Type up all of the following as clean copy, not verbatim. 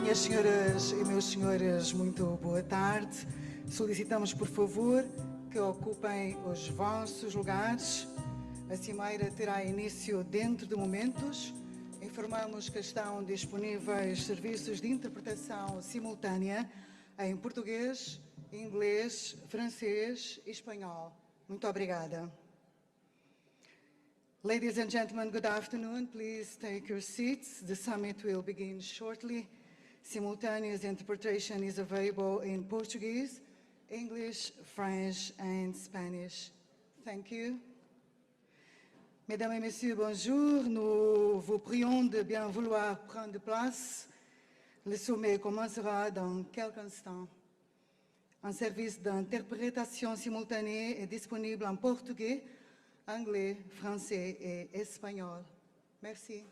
Minhas senhoras e meus senhores, muito boa tarde. Solicitamos, por favor, que ocupem os vossos lugares. A cimeira terá início dentro de momentos. Informamos que estão disponíveis serviços de interpretação simultânea em português, inglês, francês e espanhol. Muito obrigada. Ladies and gentlemen, good afternoon. Please take your seats. The summit will begin shortly. Simultaneous interpretation is available in Portuguese, English, French and Spanish. Thank you. Mesdames et messieurs, bonjour. Nous vous prions de bien vouloir prendre place. Le sommet commencera dans quelques instants. Un service d'interprétation simultanée est disponible en portugais, anglais, français et espagnol. Merci.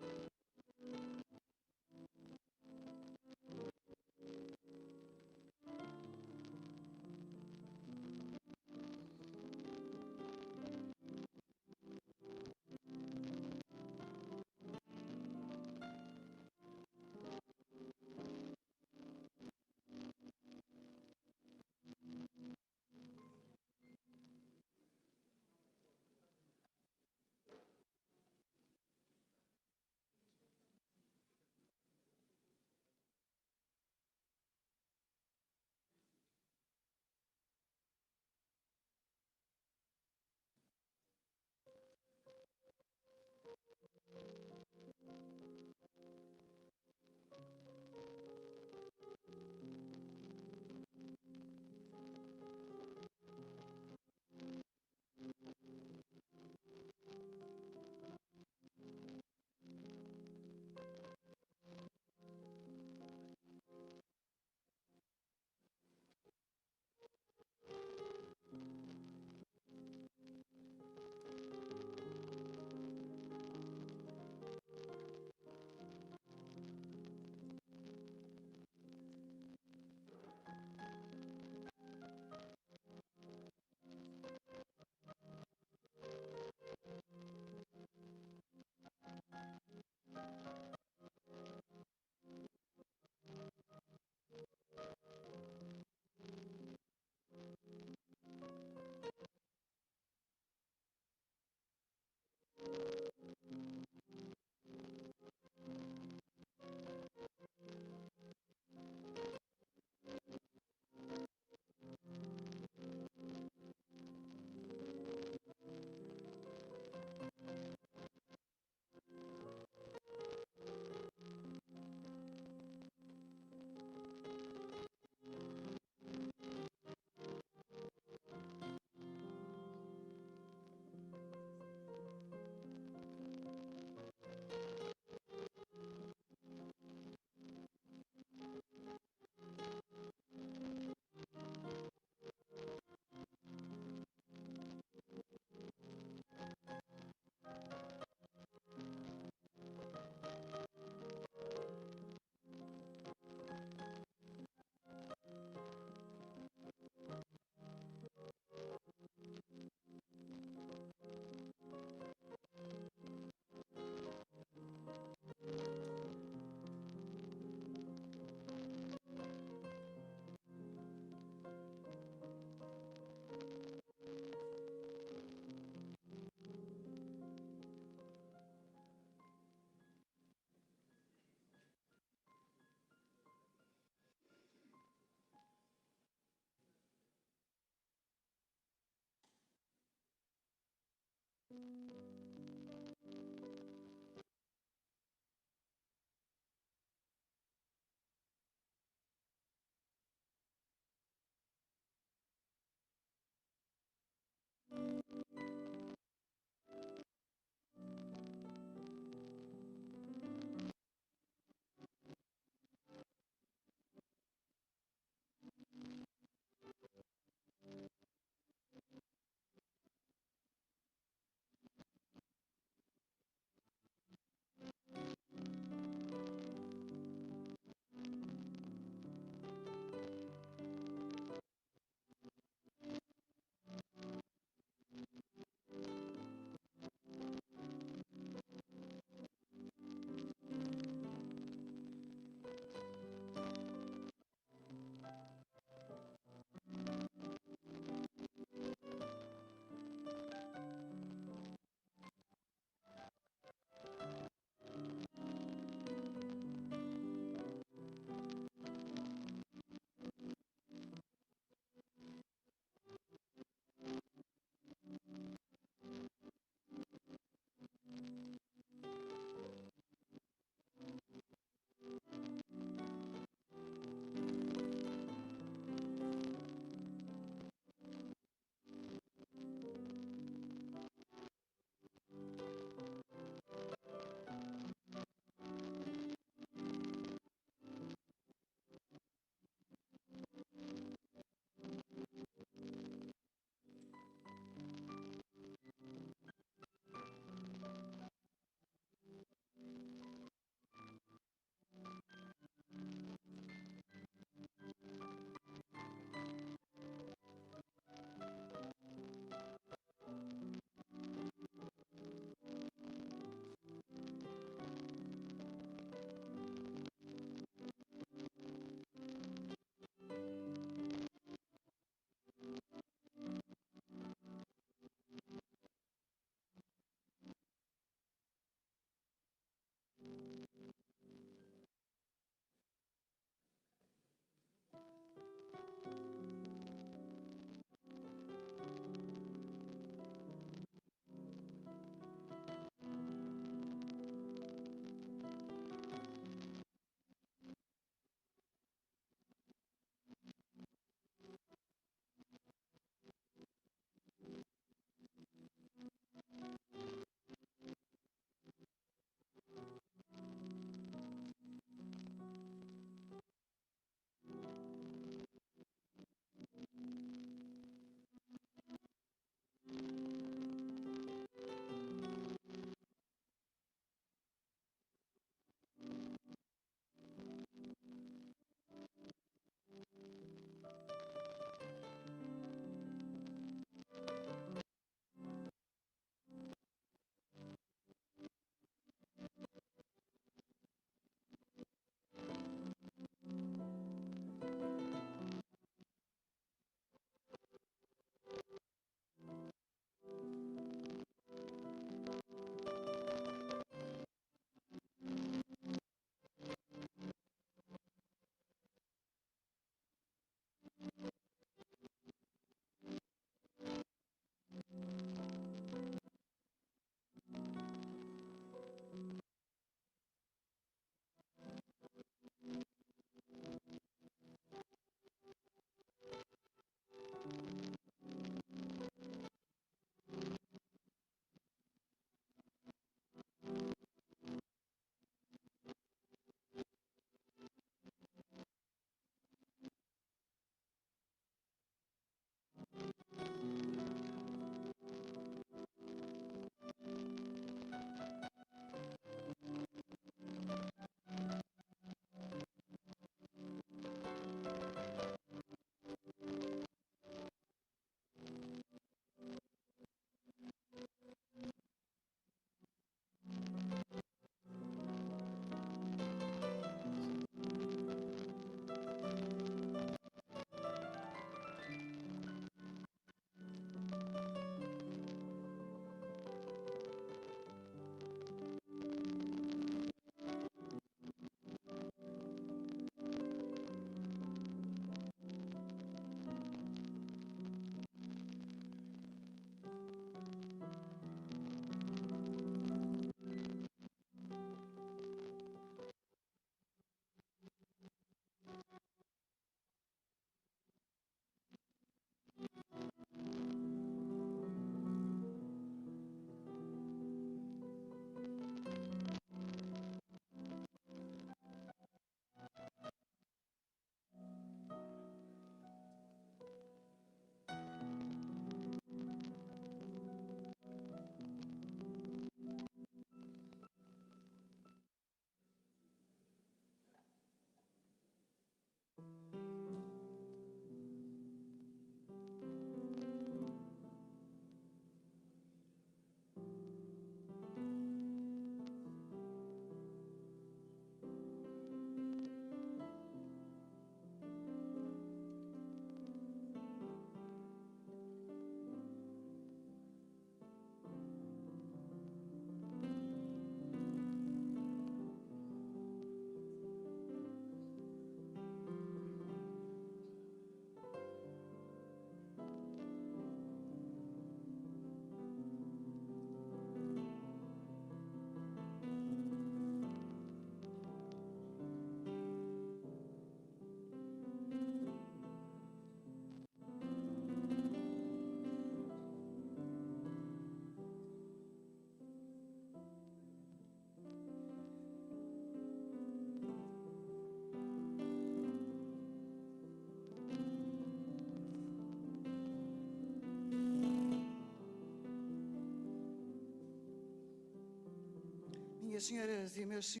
Minhas senhoras e meus senhores,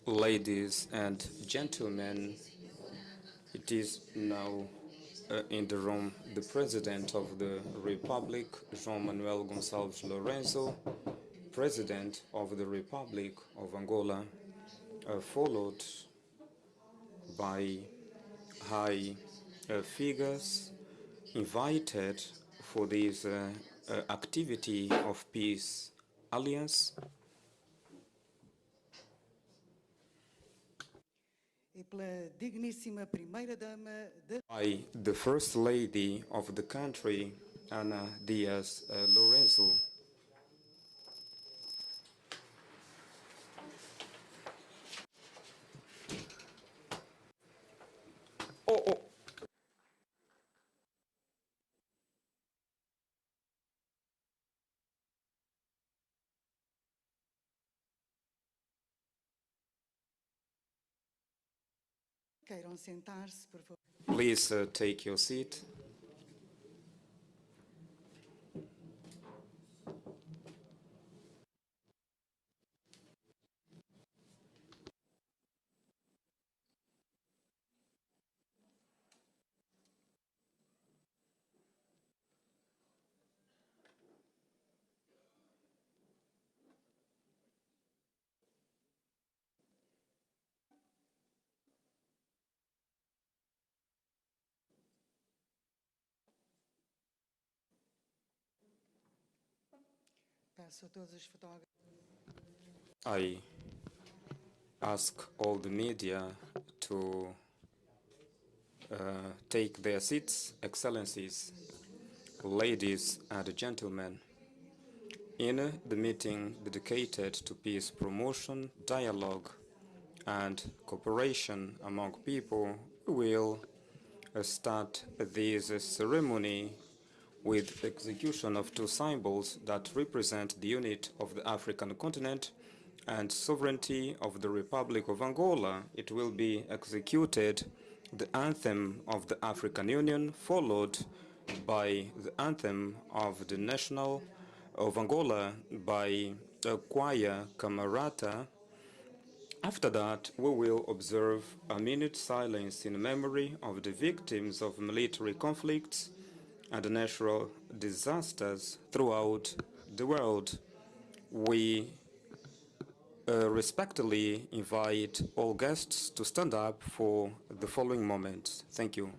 Ladies and gentlemen, it is now in the room the President of the Republic, João Manuel Gonçalves Lourenço, President of the Republic of Angola, followed by high figures invited for this activity of peace alliance. e pela digníssima primeira-dama da By the First Lady of the country, Ana Diaz Lorenzo. Oh. Queiram sentar-se, por favor. Please take your seat. Peço a todos os fotógrafos. I ask all the media to take their seats. Excellencies, ladies and gentlemen, in the meeting dedicated to peace promotion, dialogue, and cooperation among people, we will start this ceremony with execution of two symbols that represent the unity of the African continent and sovereignty of the Republic of Angola. It will be executed the anthem of the African Union, followed by the anthem of the National of Angola by a choir camerata. After that, we will observe a minute silence in memory of the victims of military conflicts and natural disasters throughout the world. We respectfully invite all guests to stand up for the following moments. Thank you.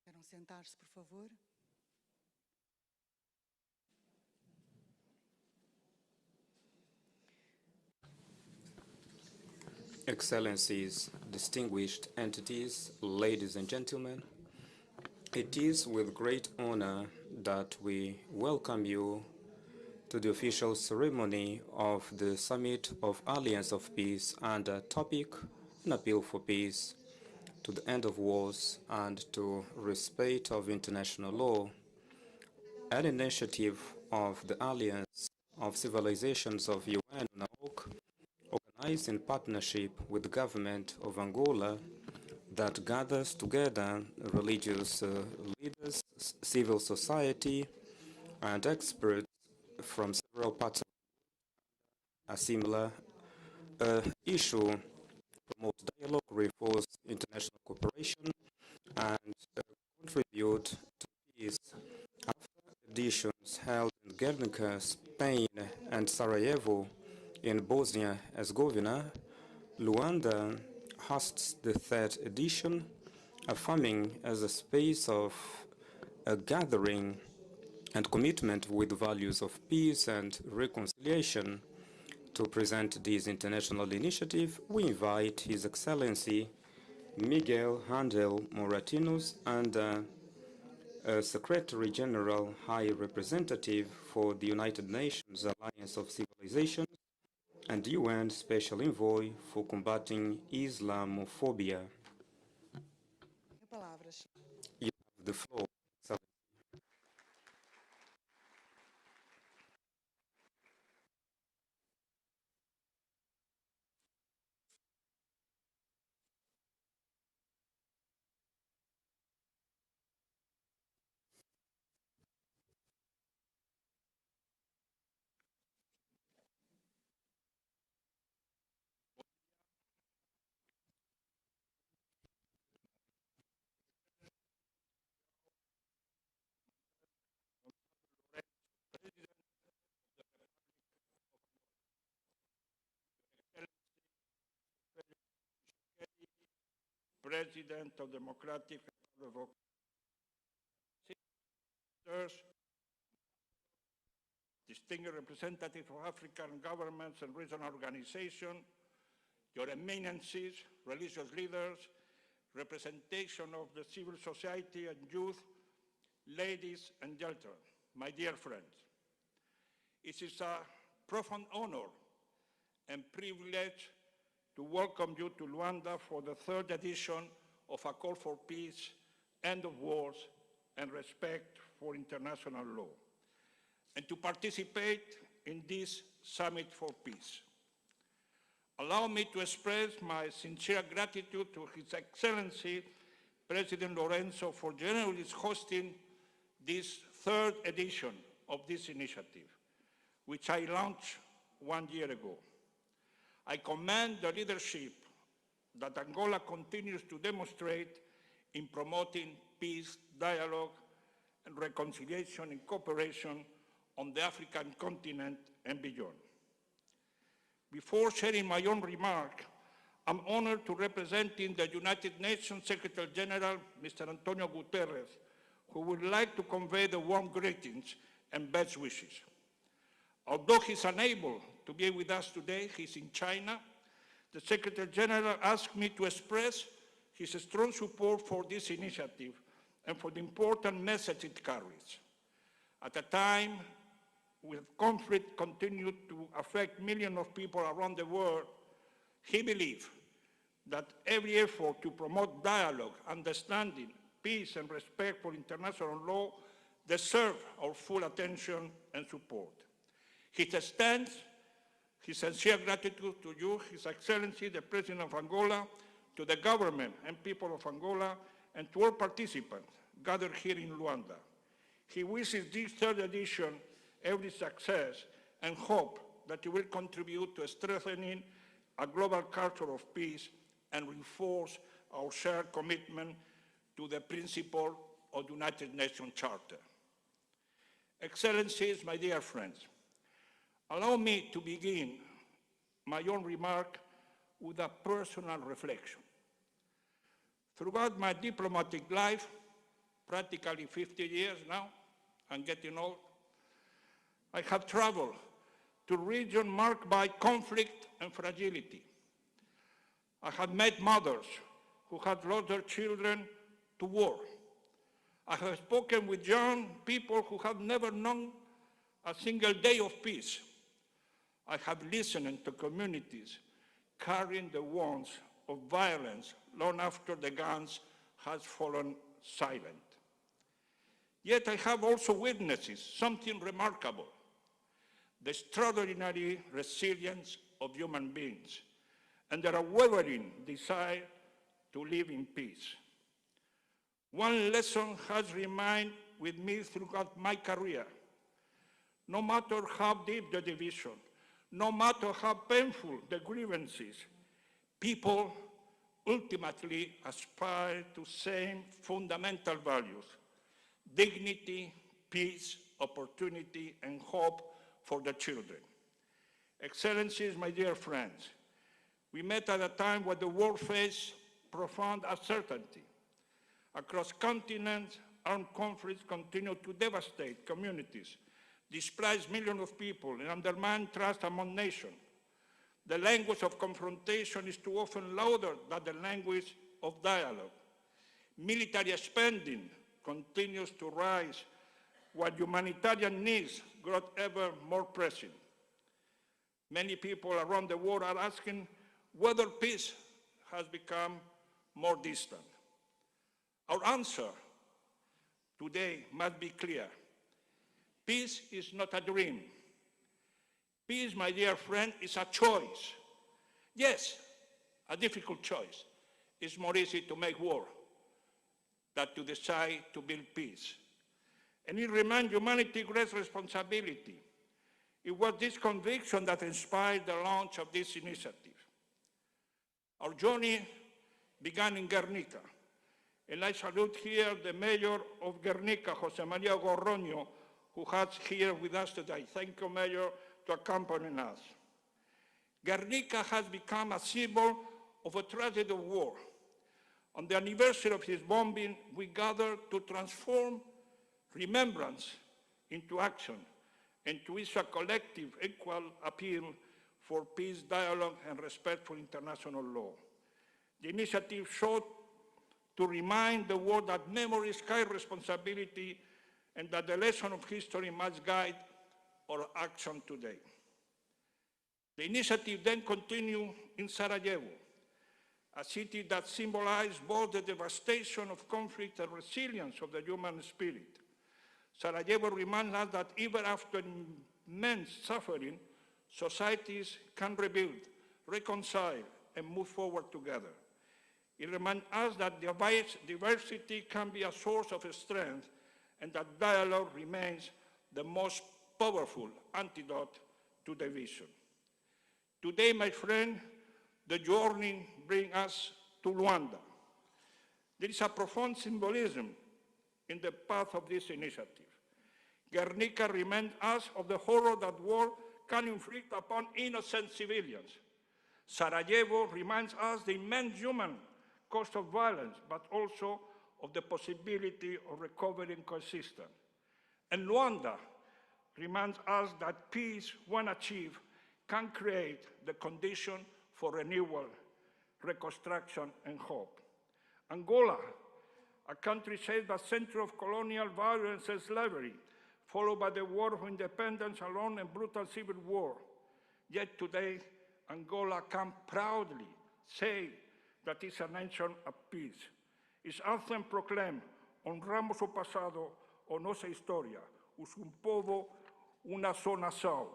Queiram sentar-se, por favor. Excellencies, distinguished entities, ladies and gentlemen, it is with great honor that we welcome you to the official ceremony of the Summit of Alliance of Peace under topic An Appeal for Peace, to the End of Wars and to Respect of International Law, an initiative of the Alliance of Civilizations of UNAOC, organized in partnership with the government of Angola, that gathers together religious leaders, civil society, and experts from several parts of a similar issue, promote dialogue, reinforce international cooperation, and contribute to peace. After editions held in Gernika, Spain, and Sarajevo in Bosnia and Herzegovina, Luanda hosts the third edition, affirming as a space of a gathering and commitment with values of peace and reconciliation. To present this international initiative, we invite His Excellency Miguel Handel Moratinos and Secretary General High Representative for the United Nations Alliance of Civilizations and UN Special Envoy for Combating Islamophobia. Palavras. You have the floor, Excellency. President of Democratic Republic of Angola, distinguished representative of African governments and regional organizations, your eminences, religious leaders, representation of the civil society and youth, ladies and gentlemen, my dear friends. It is a profound honor and privilege to welcome you to Luanda for the third edition of A Call for Peace, End of Wars, and Respect for International Law, and to participate in this Summit for Peace. Allow me to express my sincere gratitude to His Excellency President Lorenzo for generously hosting this third edition of this initiative, which I launched 1 year ago. I commend the leadership that Angola continues to demonstrate in promoting peace, dialogue, and reconciliation and cooperation on the African continent and beyond. Before sharing my own remark, I'm honored to represent the United Nations Secretary General, Mr. Antonio Guterres, who would like to convey the warm greetings and best wishes. Although he's unable to be with us today, he's in China, the Secretary General asked me to express his strong support for this initiative and for the important message it carries. At a time when conflict continued to affect millions of people around the world, he believed that every effort to promote dialogue, understanding, peace, and respect for international law deserve our full attention and support. He extends his sincere gratitude to you, His Excellency, the President of Angola, to the government and people of Angola, and to all participants gathered here in Luanda. He wishes this third edition every success and hope that it will contribute to strengthening a global culture of peace and reinforce our shared commitment to the principle of the United Nations Charter. Excellencies, my dear friends, allow me to begin my own remark with a personal reflection. Throughout my diplomatic life, practically 50 years now, I'm getting old, I have traveled to regions marked by conflict and fragility. I have met mothers who had lost their children to war. I have spoken with young people who have never known a single day of peace. I have listened to communities carrying the wounds of violence long after the guns has fallen silent. Yet I have also witnessed something remarkable: the extraordinary resilience of human beings and their unwavering desire to live in peace. One lesson has remained with me throughout my career. No matter how deep the division, no matter how painful the grievances, people ultimately aspire to same fundamental values: dignity, peace, opportunity, and hope for the children. Excellencies, my dear friends, we met at a time when the world faced profound uncertainty. Across continents, armed conflicts continue to devastate communities, displace millions of people, and undermine trust among nations. The language of confrontation is too often louder than the language of dialogue. Military spending continues to rise while humanitarian needs grow ever more pressing. Many people around the world are asking whether peace has become more distant. Our answer today must be clear. Peace is not a dream. Peace, my dear friend, is a choice. Yes, a difficult choice. It's more easy to make war than to decide to build peace. And it reminds humanity great responsibility. It was this conviction that inspired the launch of this initiative. Our journey began in Gernika, and I salute here the mayor of Gernika, Jose Maria Gorroño, who is here with us today. Thank you, Mayor, to accompany us. Gernika has become a symbol of a tragedy of war. On the anniversary of his bombing, we gather to transform remembrance into action and to issue a collective equal appeal for peace, dialogue, and respect for international law. The initiative sought to remind the world that memory is high responsibility and that the lesson of history must guide our action today. The initiative then continued in Sarajevo, a city that symbolized both the devastation of conflict and resilience of the human spirit. Sarajevo reminds us that even after immense suffering, societies can rebuild, reconcile, and move forward together. It reminds us that diversity can be a source of strength and that dialogue remains the most powerful antidote to division. Today, my friend, the journey brings us to Luanda. There is a profound symbolism in the path of this initiative. Gernika reminds us of the horror that war can inflict upon innocent civilians. Sarajevo reminds us the immense human cost of violence, but also of the possibility of recovering coexistence. And Luanda reminds us that peace, when achieved, can create the condition for renewal, reconstruction, and hope. Angola, a country shaped by centuries of colonial violence and slavery, followed by the War of Independence, a long and brutal civil war. Yet today, Angola can proudly say that it's a nation of peace. Its anthem proclaimed, honramos su pasado o nuestra historia, es un povo, una sola nación.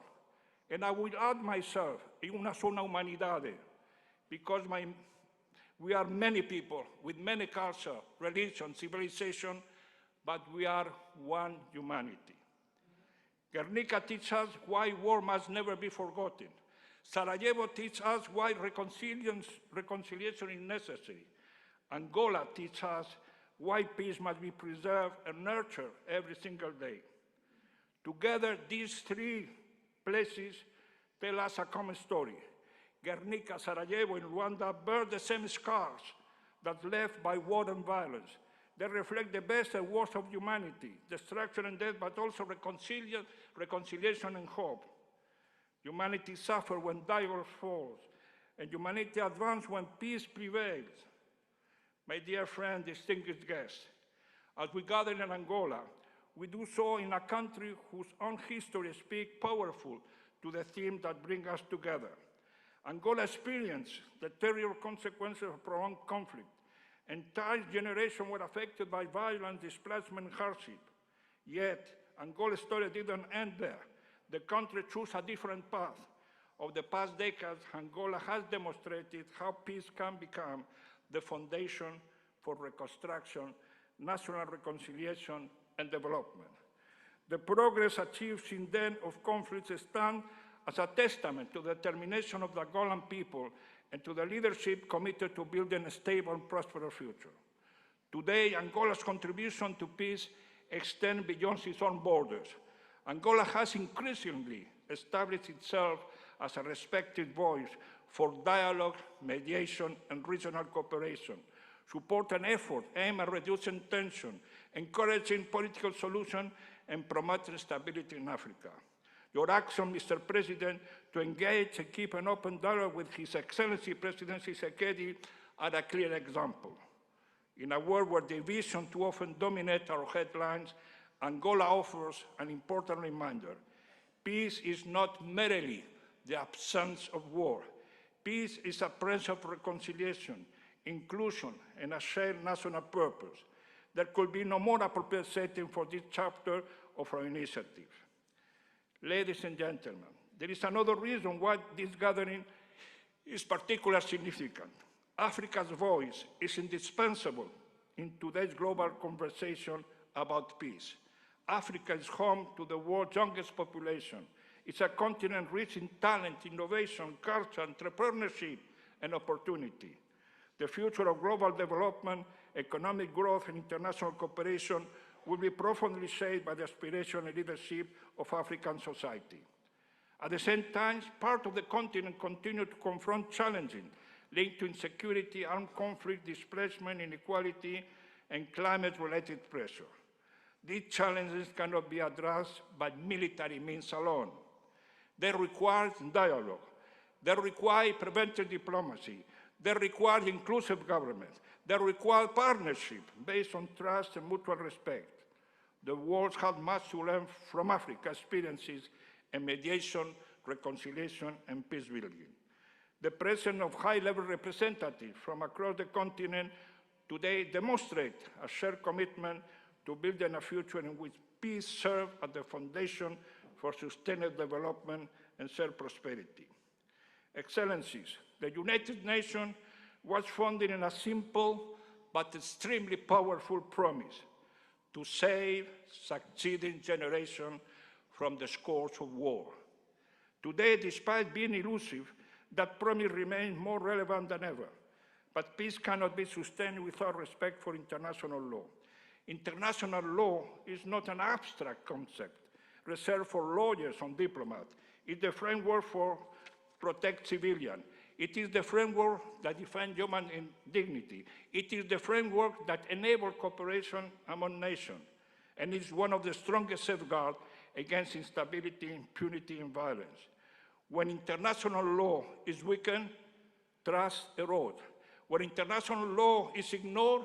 And I will add myself, in una sola humanidade, because we are many people with many cultures, religion, civilization, but we are one humanity. Gernika teaches us why war must never be forgotten. Sarajevo teaches us why reconciliation is necessary. Angola teaches us why peace must be preserved and nurtured every single day. Together, these three places tell us a common story. Gernika, Sarajevo, and Luanda bear the same scars that left by war and violence. They reflect the best and worst of humanity, destruction and death, but also reconciliation and hope. Humanity suffers when dialogue falls, and humanity advances when peace prevails. My dear friend, distinguished guests, as we gather in Angola, we do so in a country whose own history speaks powerful to the theme that brings us together. Angola experienced the terrible consequences of prolonged conflict. Entire generations were affected by violence, displacement, and hardship. Yet, Angola's story didn't end there. The country chose a different path. Over the past decades, Angola has demonstrated how peace can become the foundation for reconstruction, national reconciliation, and development. The progress achieved since then of conflicts stands as a testament to the determination of the Angolan people and to the leadership committed to building a stable and prosperous future. Today, Angola's contribution to peace extends beyond its own borders. Angola has increasingly established itself as a respected voice for dialogue, mediation, and regional cooperation, supporting efforts aimed at reducing tension, encouraging political solutions, and promoting stability in Africa. Your action, Mr. President, to engage and keep an open dialogue with His Excellency President Tshisekedi are a clear example. In a world where division too often dominates our headlines, Angola offers an important reminder. Peace is not merely the absence of war. Peace is a presence of reconciliation, inclusion, and a shared national purpose. There could be no more appropriate setting for this chapter of our initiative. Ladies and gentlemen, there is another reason why this gathering is particularly significant. Africa's voice is indispensable in today's global conversation about peace. Africa is home to the world's youngest population. It's a continent rich in talent, innovation, culture, entrepreneurship, and opportunity. The future of global development, economic growth, and international cooperation will be profoundly shaped by the aspiration and leadership of African society. At the same time, part of the continent continues to confront challenges linked to insecurity, armed conflict, displacement, inequality, and climate-related pressure. These challenges cannot be addressed by military means alone. They require dialogue. They require preventive diplomacy. They require inclusive government. They require partnership based on trust and mutual respect. The world has much to learn from Africa's experiences in mediation, reconciliation, and peace building. The presence of high-level representatives from across the continent today demonstrate a shared commitment to building a future in which peace serves as the foundation for sustainable development and shared prosperity. Excellencies, the United Nations was founded in a simple but extremely powerful promise: to save succeeding generations from the scourge of war. Today, despite being elusive, that promise remains more relevant than ever. But peace cannot be sustained without respect for international law. International law is not an abstract concept reserved for lawyers and diplomats. It's the framework for protect civilians. It is the framework that defends human dignity. It is the framework that enables cooperation among nations. And it's one of the strongest safeguards against instability, impunity, and violence. When international law is weakened, trust erodes. When international law is ignored,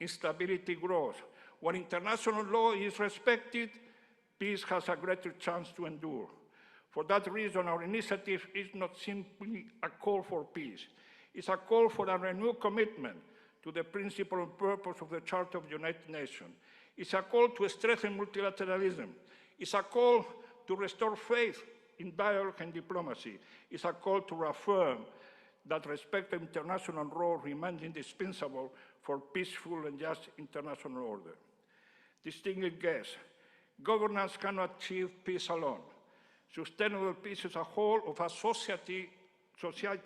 instability grows. When international law is respected, peace has a greater chance to endure. For that reason, our initiative is not simply a call for peace. It's a call for a renewed commitment to the principle and purpose of the Charter of the United Nations. It's a call to strengthen multilateralism. It's a call to restore faith in dialogue and diplomacy. It's a call to reaffirm that respect of international law remains indispensable for peaceful and just international order. Distinguished guests, governance cannot achieve peace alone. Sustainable peace is a whole of a society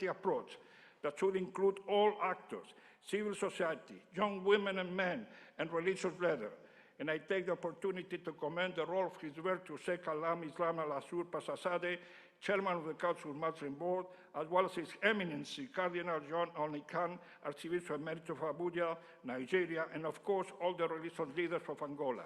approach that should include all actors, civil society, young women and men, and religious leaders. And I take the opportunity to commend the role of His Virtue Sheikh Alam Islam Al-Asur Pasasade, Chairman of the Council Muslim Board, as well as His Eminency Cardinal John Only Khan, Archbishop Emeritus of Abuja, Nigeria, and of course all the religious leaders of Angola.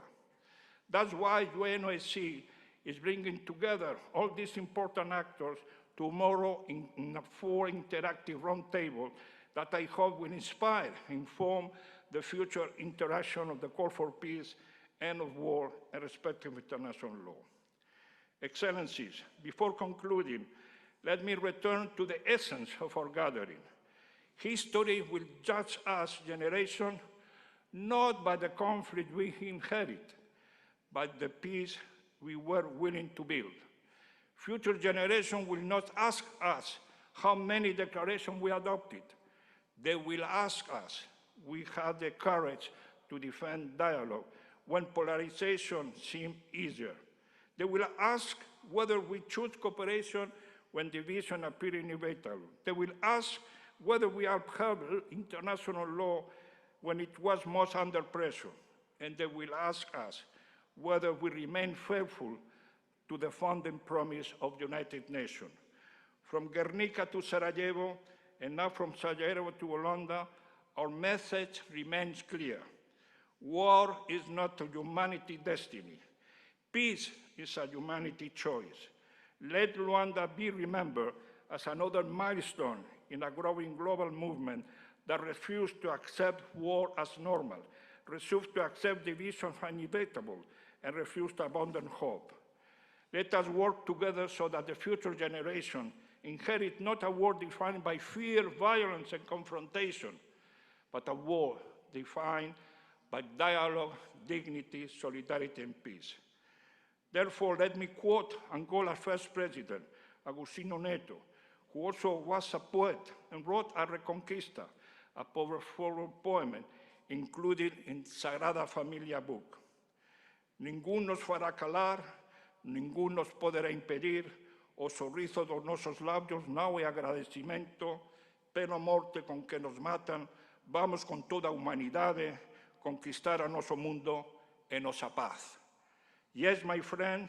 That's why UNAOC is bringing together all these important actors tomorrow in a 4 interactive roundtable that I hope will inspire, inform the future interaction of the call for peace, end of war, and respect of international law. Excellencies, before concluding, let me return to the essence of our gathering. History will judge us generation not by the conflict we inherit, but the peace we were willing to build. Future generations will not ask us how many declarations we adopted. They will ask us, we had the courage to defend dialogue when polarization seemed easier. They will ask whether we choose cooperation when division appeared inevitable. They will ask whether we upheld international law when it was most under pressure. And they will ask us whether we remain faithful to the founding promise of the United Nations. From Gernika to Sarajevo, and now from Sarajevo to Luanda, our message remains clear. War is not a humanity destiny. Peace is a humanity choice. Let Luanda be remembered as another milestone in a growing global movement that refused to accept war as normal, refused to accept division as inevitable, and refused to abandon hope. Let us work together so that the future generation inherit not a war defined by fear, violence, and confrontation, but a war defined by dialogue, dignity, solidarity, and peace. Therefore, let me quote Angola's first president, Agostinho Neto, who also was a poet and wrote a Reconquista, a powerful poem included in Sagrada Familia book. Ningún nos fará calar, ningún nos poderá impedir, o sorriso dos nossos lábios, não é agradecimento, pena morte com que nos matam, vamos com toda a humanidade conquistar a nosso mundo e nossa paz. Yes, my friend,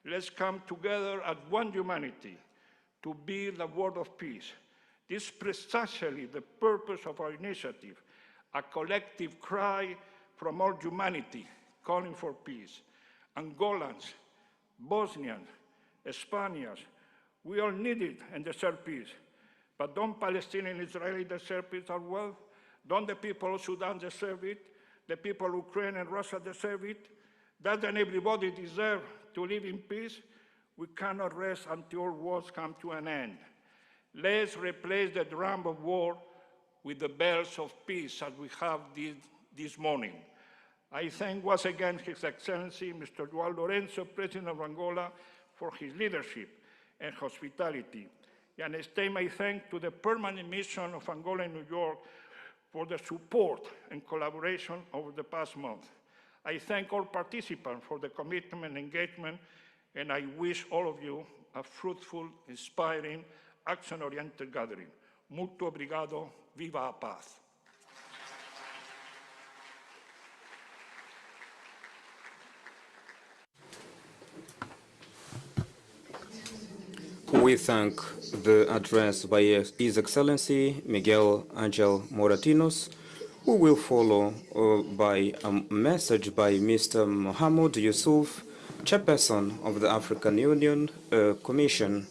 let's come together as one humanity to build a world of peace. This is precisely the purpose of our initiative, a collective cry from all humanity calling for peace. Angolans, Bosnians, Spaniards, we all need it and deserve peace. But don't Palestinian and Israeli deserve peace as well? Don't the people of Sudan deserve it? The people of Ukraine and Russia deserve it? Doesn't everybody deserve to live in peace? We cannot rest until all wars come to an end. Let's replace the drum of war with the bells of peace as we have this morning. I thank once again His Excellency, Mr. João Lourenço, President of Angola, for his leadership and hospitality. And extend my thanks to the Permanent Mission of Angola in New York for the support and collaboration over the past month. I thank all participants for the commitment and engagement, and I wish all of you a fruitful, inspiring, action-oriented gathering. Muito obrigado. Viva a paz. We thank the address by His Excellency Miguel Angel Moratinos, who will follow by a message by Mr. Mohamed Yusuf, Chairperson of the African Union Commission,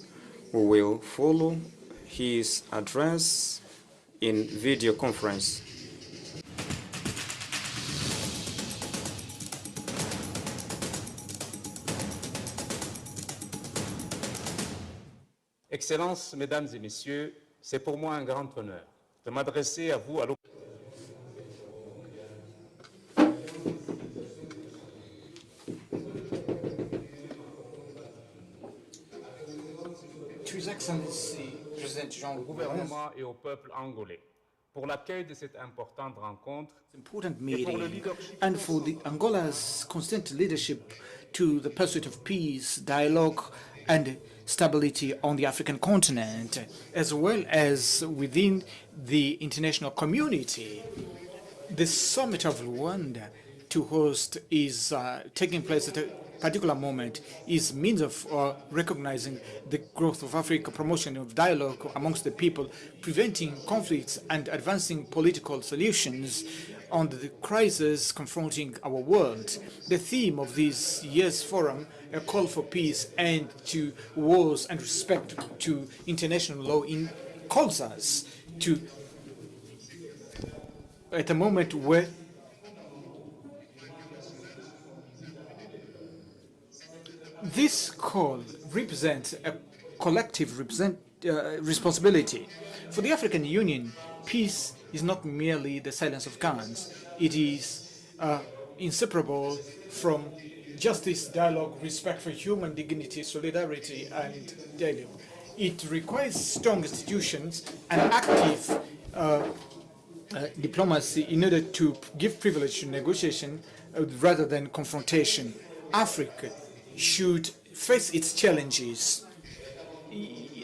who will follow his address in video conference. Excellences, Mesdames et Messieurs, c'est pour moi un grand honneur de m'adresser à vous à l'occasion. To His Excellency, President Jean Au gouvernement et au peuple angolais pour l'accueil de cette importante rencontre. Important meeting and for the Angola's constant leadership to the pursuit of peace, dialogue and stability on the African continent, as well as within the international community. The summit of Luanda to host is taking place at a particular moment, is means of recognizing the growth of Africa, promotion of dialogue amongst the people, preventing conflicts and advancing political solutions on the crisis confronting our world. The theme of this year's forum, a call for peace and to wars and respect to international law, calls us to, at a moment where this call represents a collective responsibility. For the African Union, peace is not merely the silence of guns. It is inseparable from justice, dialogue, respect for human dignity, solidarity, and dialogue. It requires strong institutions and active diplomacy in order to give privilege to negotiation rather than confrontation. Africa should face its challenges.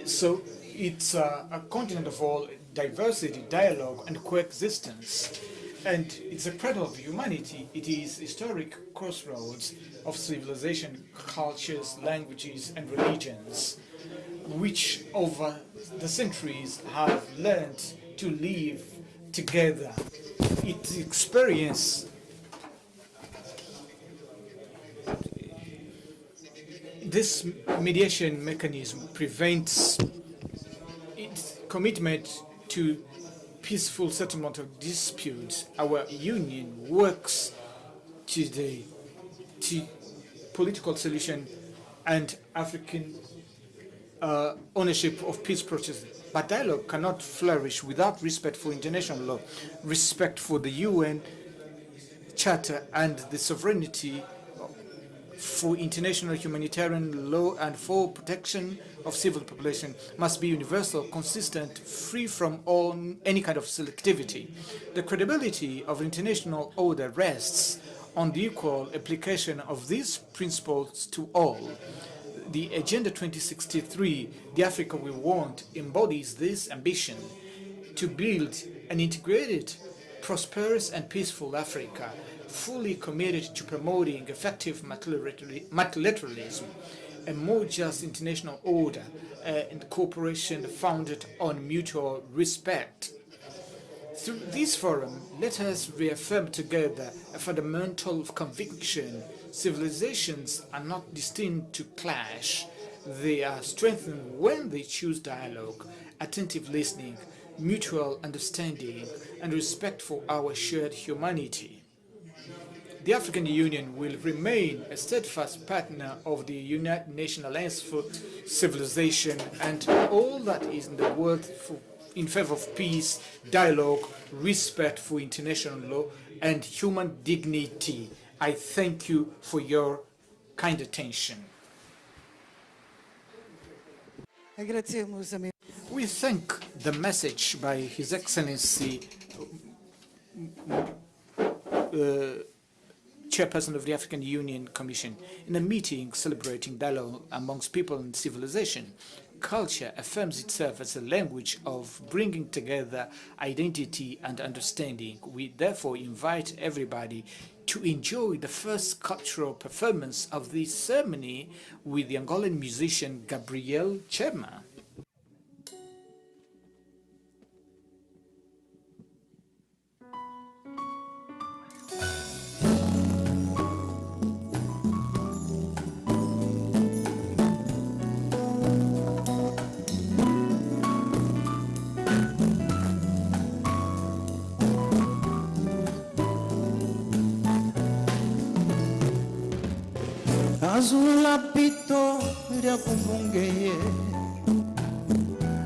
So it's a continent of all diversity, dialogue, and coexistence. And it's a cradle of humanity. It is historic crossroads of civilization, cultures, languages, and religions, which over the centuries have learned to live together. Its experience this mediation mechanism prevents its commitment to peaceful settlement of disputes. Our union works today to political solution and African ownership of peace processes. But dialogue cannot flourish without respect for international law, respect for the UN Charter and the sovereignty for international humanitarian law and for protection of civil population must be universal, consistent, free from any kind of selectivity. The credibility of international order rests on the equal application of these principles to all. The Agenda 2063, the Africa we want, embodies this ambition to build an integrated, prosperous and peaceful Africa, fully committed to promoting effective multilateralism, a more just international order, and cooperation founded on mutual respect. Through this forum, let us reaffirm together a fundamental conviction: civilizations are not destined to clash. They are strengthened when they choose dialogue, attentive listening, mutual understanding, and respect for our shared humanity. The African Union will remain a steadfast partner of the United Nations Alliance for Civilization and all that is in the world in favor of peace, dialogue, respect for international law, and human dignity. I thank you for your kind attention. We thank the message by His Excellency Chairperson of the African Union Commission in a meeting celebrating dialogue amongst people and civilization. culture affirms itself as a language of bringing together identity and understanding. We therefore invite everybody to enjoy the first cultural performance of this ceremony with the Angolan musician Gabriel Chema. Azula pito ria kumbungeye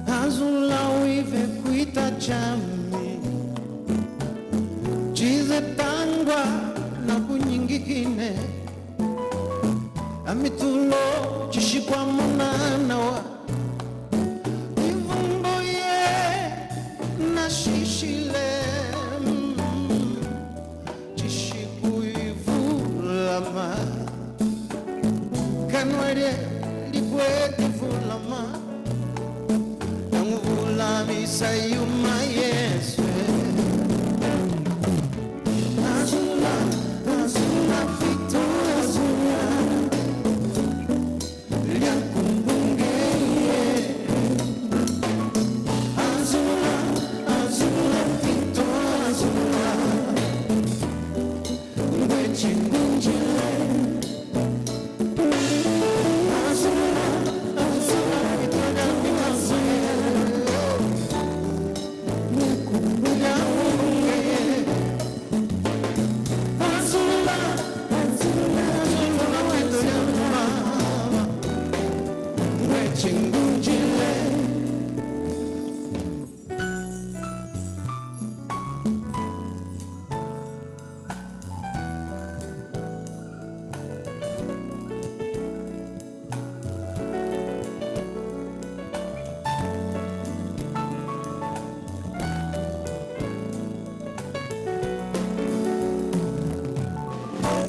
Azula uive kuita chami Chize tangwa na kunyingikine Amitulo chishikwa munana wa Ivumbuye na shishile Chishiku ivulama Kanwere likwete vulama Nanguvula misayuma Yesu Azula, azula fito azula Liakumbungeye Azula, azula fito azula Ngwechingunjile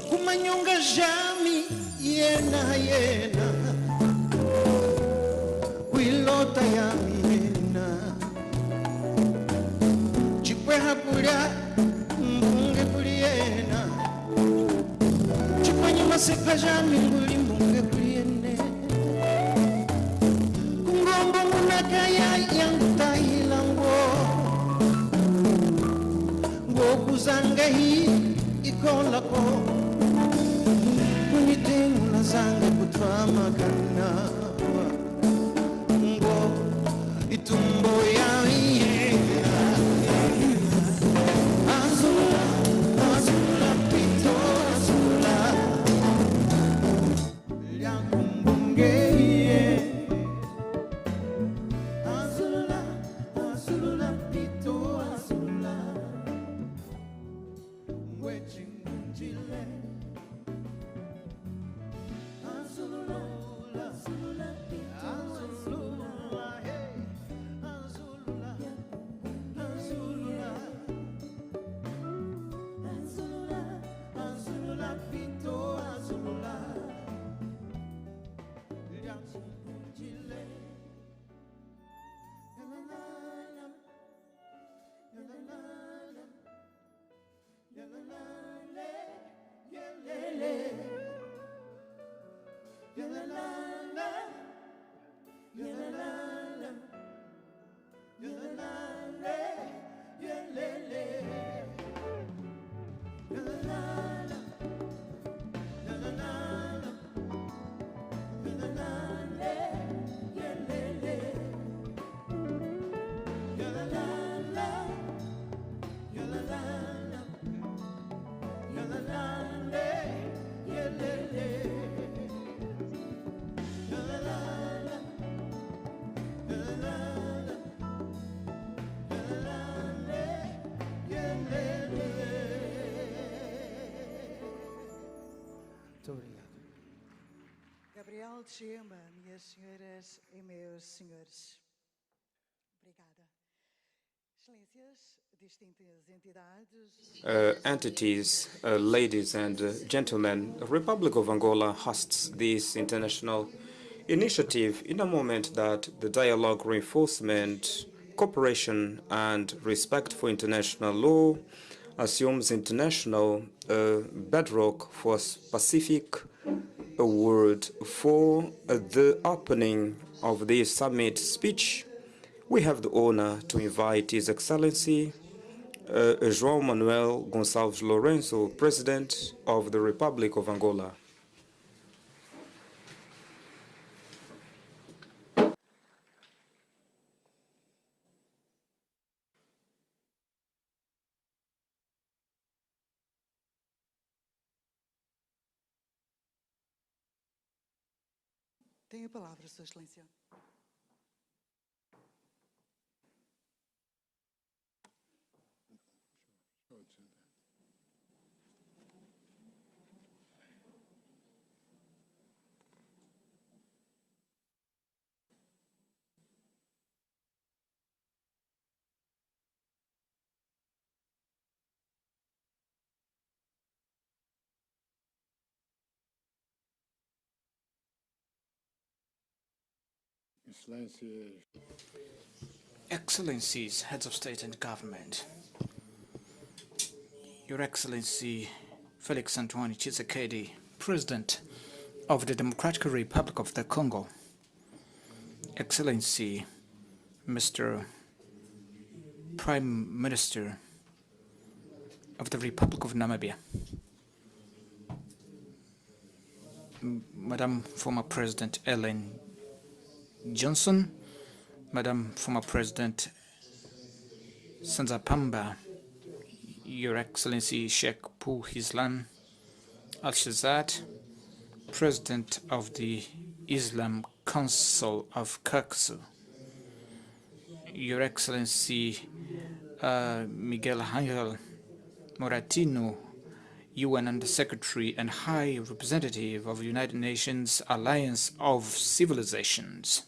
Kumanyunga jami yena yena Kwilota yami yena Chikweha kulia mbunge kuliena Chikwanyuma seka jami nguli mbunge kuliene Kungombo munakaya yangu tahilango Ngokuzanga hii ikola ko Unitengu na zanga kutwama kana Ngo itumbo ya iye Azula, azula pito azula Liakumbungeye Azula, azula pito azula Ngwechingunjile Gabriel Chema, minhas senhoras e meus senhores. Obrigada. Excelências, distintas entidades. Entities, ladies and gentlemen, the Republic of Angola hosts this international initiative in a moment that the dialogue reinforcement, cooperation and respect for international law assumes international bedrock for specific award for the opening of this summit speech. We have the honor to invite His Excellency João Manuel Gonçalves Lourenço, President of the Republic of Angola. Tem a palavra, Sua Excelência. Excellencies, heads of state and government, Your Excellency Felix Antoine Tshisekedi, President of the Democratic Republic of the Congo, Excellency Mr. Prime Minister of the Republic of Namibia, Madam former President Ellen Johnson, Madam former President Sanzapamba, Your Excellency Sheikh Pu Islam Al-Shazad, President of the Islam Council of Caucasus, Your Excellency Miguel Angel Moratino, UN Under-Secretary and High Representative of the United Nations Alliance of Civilizations,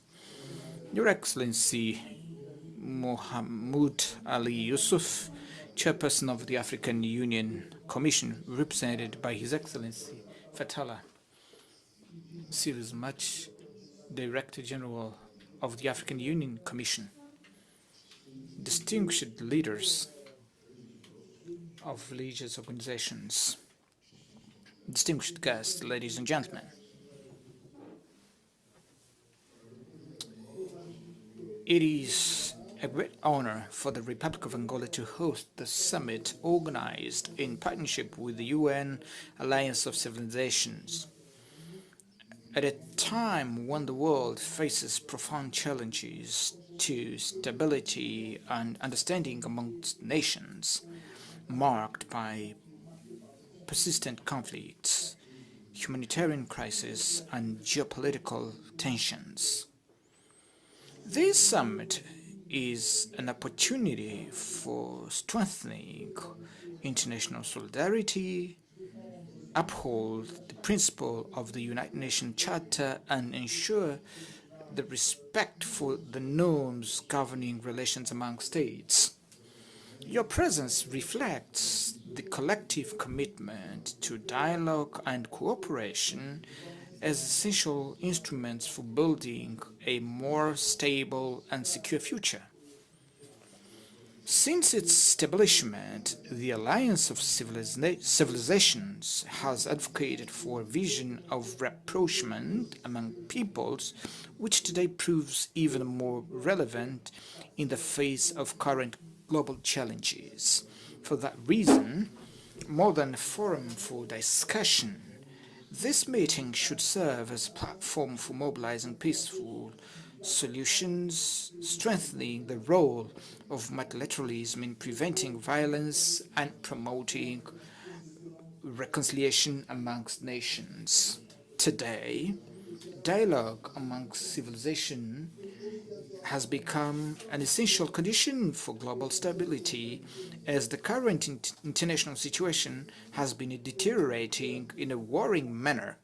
Your Excellency Mohamud Ali Yusuf, Chairperson of the African Union Commission, represented by His Excellency Fatala Sirus Mach, Director General of the African Union Commission, distinguished leaders of religious organizations, distinguished guests, ladies and gentlemen. It is a great honor for the Republic of Angola to host the summit organized in partnership with the UN Alliance of Civilizations. At a time when the world faces profound challenges to stability and understanding amongst nations, marked by persistent conflicts, humanitarian crisis, and geopolitical tensions. This summit is an opportunity for strengthening international solidarity, uphold the principle of the United Nations Charter, and ensure the respect for the norms governing relations among states. Your presence reflects the collective commitment to dialogue and cooperation as essential instruments for building a more stable and secure future. Since its establishment, the Alliance of Civilizations has advocated for a vision of rapprochement among peoples, which today proves even more relevant in the face of current global challenges. For that reason, more than a forum for discussion, this meeting should serve as a platform for mobilizing peaceful solutions, strengthening the role of multilateralism in preventing violence and promoting reconciliation amongst nations. Today, dialogue amongst civilizations has become an essential condition for global stability, as the current international situation has been deteriorating in a worrying manner.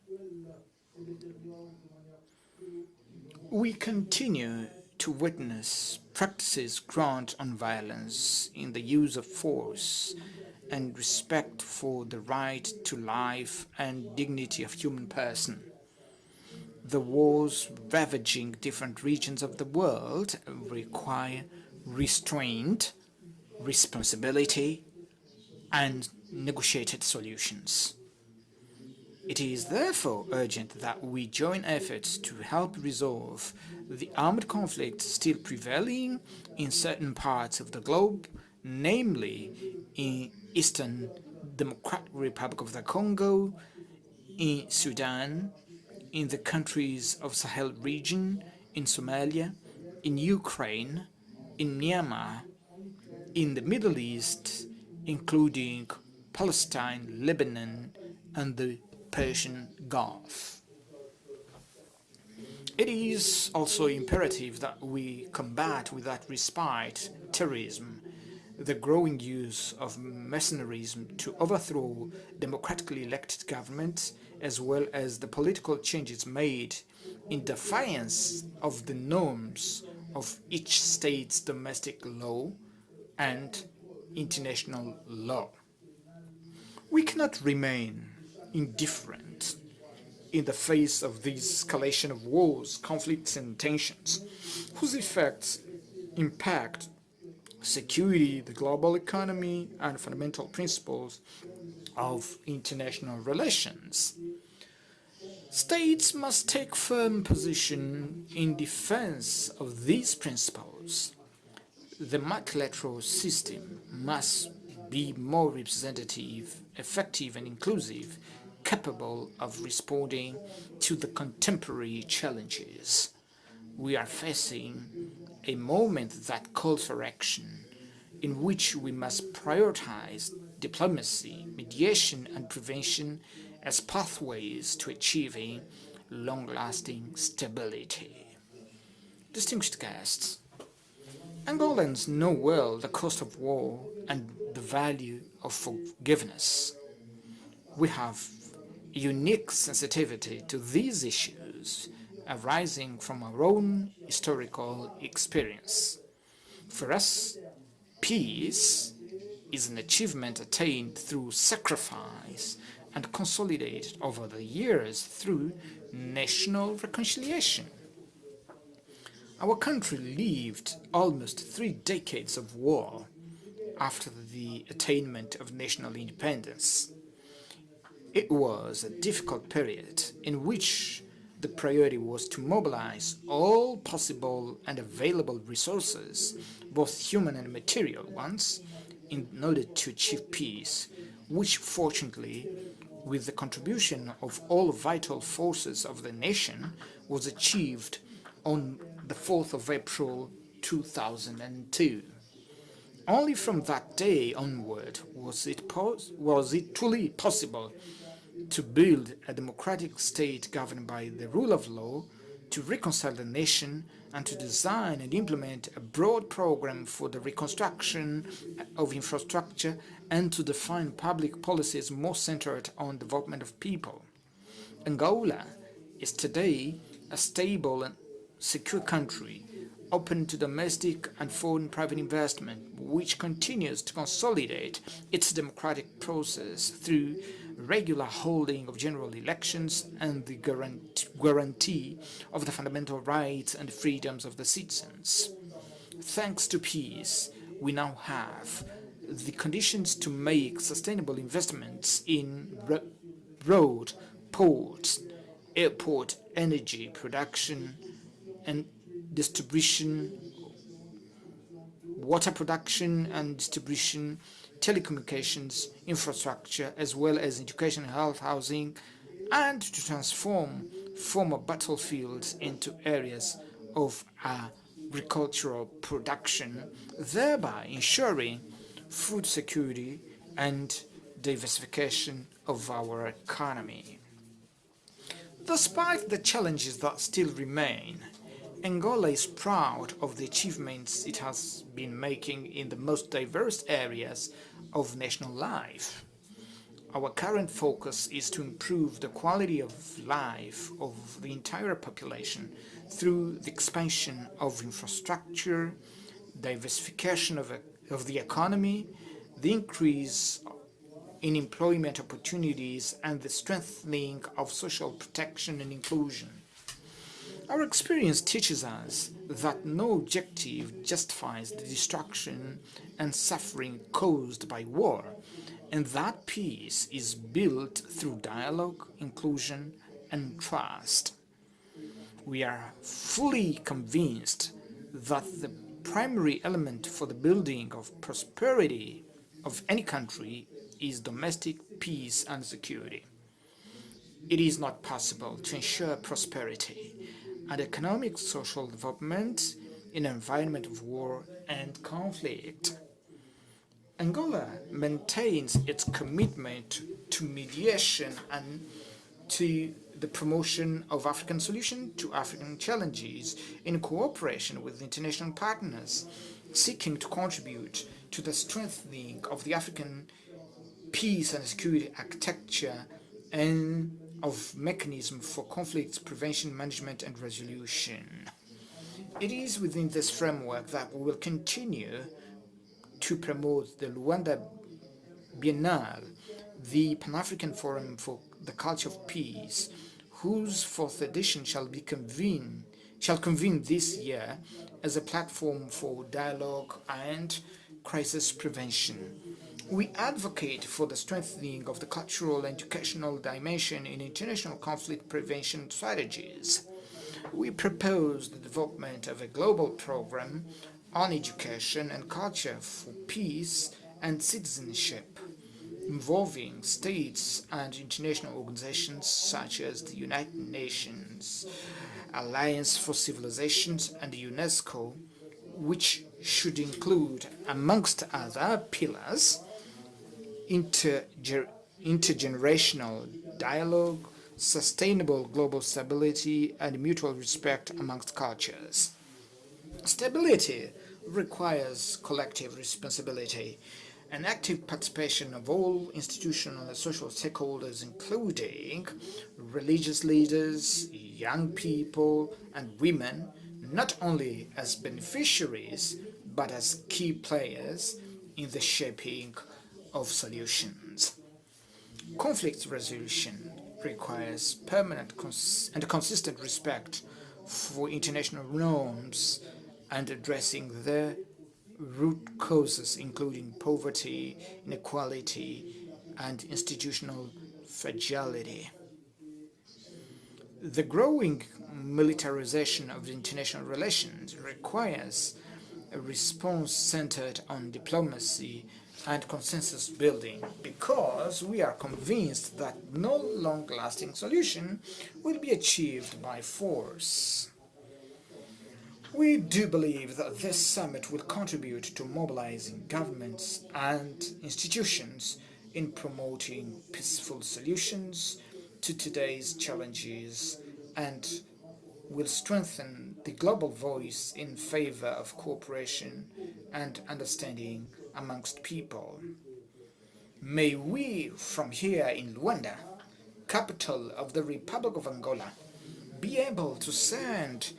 We continue to witness practices grounded on violence in the use of force and respect for the right to life and dignity of human person. The wars ravaging different regions of the world require restraint, responsibility, and negotiated solutions. It is therefore urgent that we join efforts to help resolve the armed conflict still prevailing in certain parts of the globe, namely in Eastern Democratic Republic of the Congo, in Sudan, in the countries of Sahel region, in Somalia, in Ukraine, in Myanmar, in the Middle East, including Palestine, Lebanon, and the Persian Gulf. It is also imperative that we combat without respite terrorism, the growing use of mercenarism to overthrow democratically elected governments, as well as the political changes made in defiance of the norms of each state's domestic law and international law. We cannot remain indifferent in the face of this escalation of wars, conflicts, and tensions, whose effects impact security, the global economy, and fundamental principles of international relations. States must take firm position in defense of these principles. The multilateral system must be more representative, effective, and inclusive, capable of responding to the contemporary challenges. We are facing a moment that calls for action, in which we must prioritize diplomacy, mediation, and prevention as pathways to achieving long-lasting stability. Distinguished guests, Angolans know well the cost of war and the value of forgiveness. We have a unique sensitivity to these issues arising from our own historical experience. For us, peace is an achievement attained through sacrifice and consolidated over the years through national reconciliation. Our country lived almost 3 decades of war after the attainment of national independence. It was a difficult period in which the priority was to mobilize all possible and available resources, both human and material ones, in order to achieve peace, which fortunately, with the contribution of all vital forces of the nation, was achieved on the 4th of April 2002. Only from that day onward was it truly possible to build a democratic state governed by the rule of law, to reconcile the nation, and to design and implement a broad program for the reconstruction of infrastructure and to define public policies more centered on development of people. Angola is today a stable and secure country, open to domestic and foreign private investment, which continues to consolidate its democratic process through regular holding of general elections and the guarantee of the fundamental rights and freedoms of the citizens. Thanks to peace, we now have the conditions to make sustainable investments in road, ports, airport, energy production and distribution, water production and distribution, telecommunications, infrastructure, as well as education, health, housing, and to transform former battlefields into areas of agricultural production, thereby ensuring food security and diversification of our economy. Despite the challenges that still remain, Angola is proud of the achievements it has been making in the most diverse areas of national life. Our current focus is to improve the quality of life of the entire population through the expansion of infrastructure, diversification of the economy, the increase in employment opportunities, and the strengthening of social protection and inclusion. Our experience teaches us that no objective justifies the destruction and suffering caused by war, and that peace is built through dialogue, inclusion, and trust. We are fully convinced that the primary element for the building of prosperity of any country is domestic peace and security. It is not possible to ensure prosperity and economic social development in an environment of war and conflict. Angola maintains its commitment to mediation and to the promotion of African solutions to African challenges in cooperation with international partners, seeking to contribute to the strengthening of the African peace and security architecture and of mechanism for conflict prevention, management, and resolution. It is within this framework that we will continue to promote the Luanda Biennale, the Pan-African Forum for the Culture of Peace, whose fourth edition shall convene this year as a platform for dialogue and crisis prevention. We advocate for the strengthening of the cultural and educational dimension in international conflict prevention strategies. We propose the development of a global program on education and culture for peace and citizenship, involving states and international organizations such as the United Nations, Alliance for Civilizations, and UNESCO, which should include, amongst other pillars, intergenerational dialogue, sustainable global stability, and mutual respect amongst cultures. Stability requires collective responsibility and active participation of all institutional and social stakeholders, including religious leaders, young people, and women, not only as beneficiaries, but as key players in the shaping of solutions. Conflict resolution requires permanent and consistent respect for international norms and addressing their root causes, including poverty, inequality, and institutional fragility. The growing militarization of international relations requires a response centered on diplomacy and consensus building, because we are convinced that no long-lasting solution will be achieved by force. We do believe that this summit will contribute to mobilizing governments and institutions in promoting peaceful solutions to today's challenges and will strengthen the global voice in favor of cooperation and understanding amongst people. May we, from here in Luanda, capital of the Republic of Angola, be able to send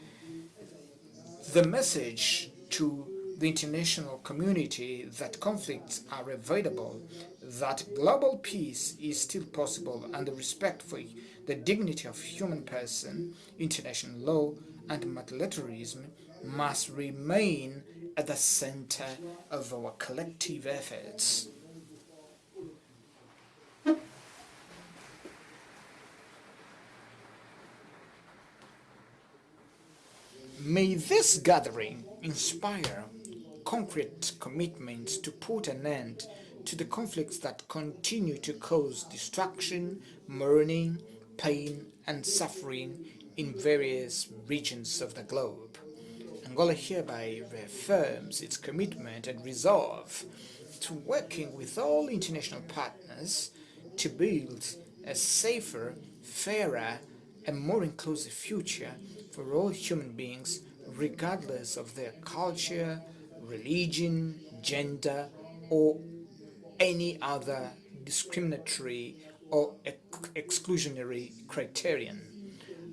the message to the international community that conflicts are avoidable, that global peace is still possible, and the respect for the dignity of human person, international law, and multilateralism must remain at the center of our collective efforts. May this gathering inspire concrete commitments to put an end to the conflicts that continue to cause destruction, mourning, pain, and suffering in various regions of the globe. Angola hereby reaffirms its commitment and resolve to working with all international partners to build a safer, fairer, and more inclusive future for all human beings, regardless of their culture, religion, gender, or any other discriminatory or exclusionary criterion.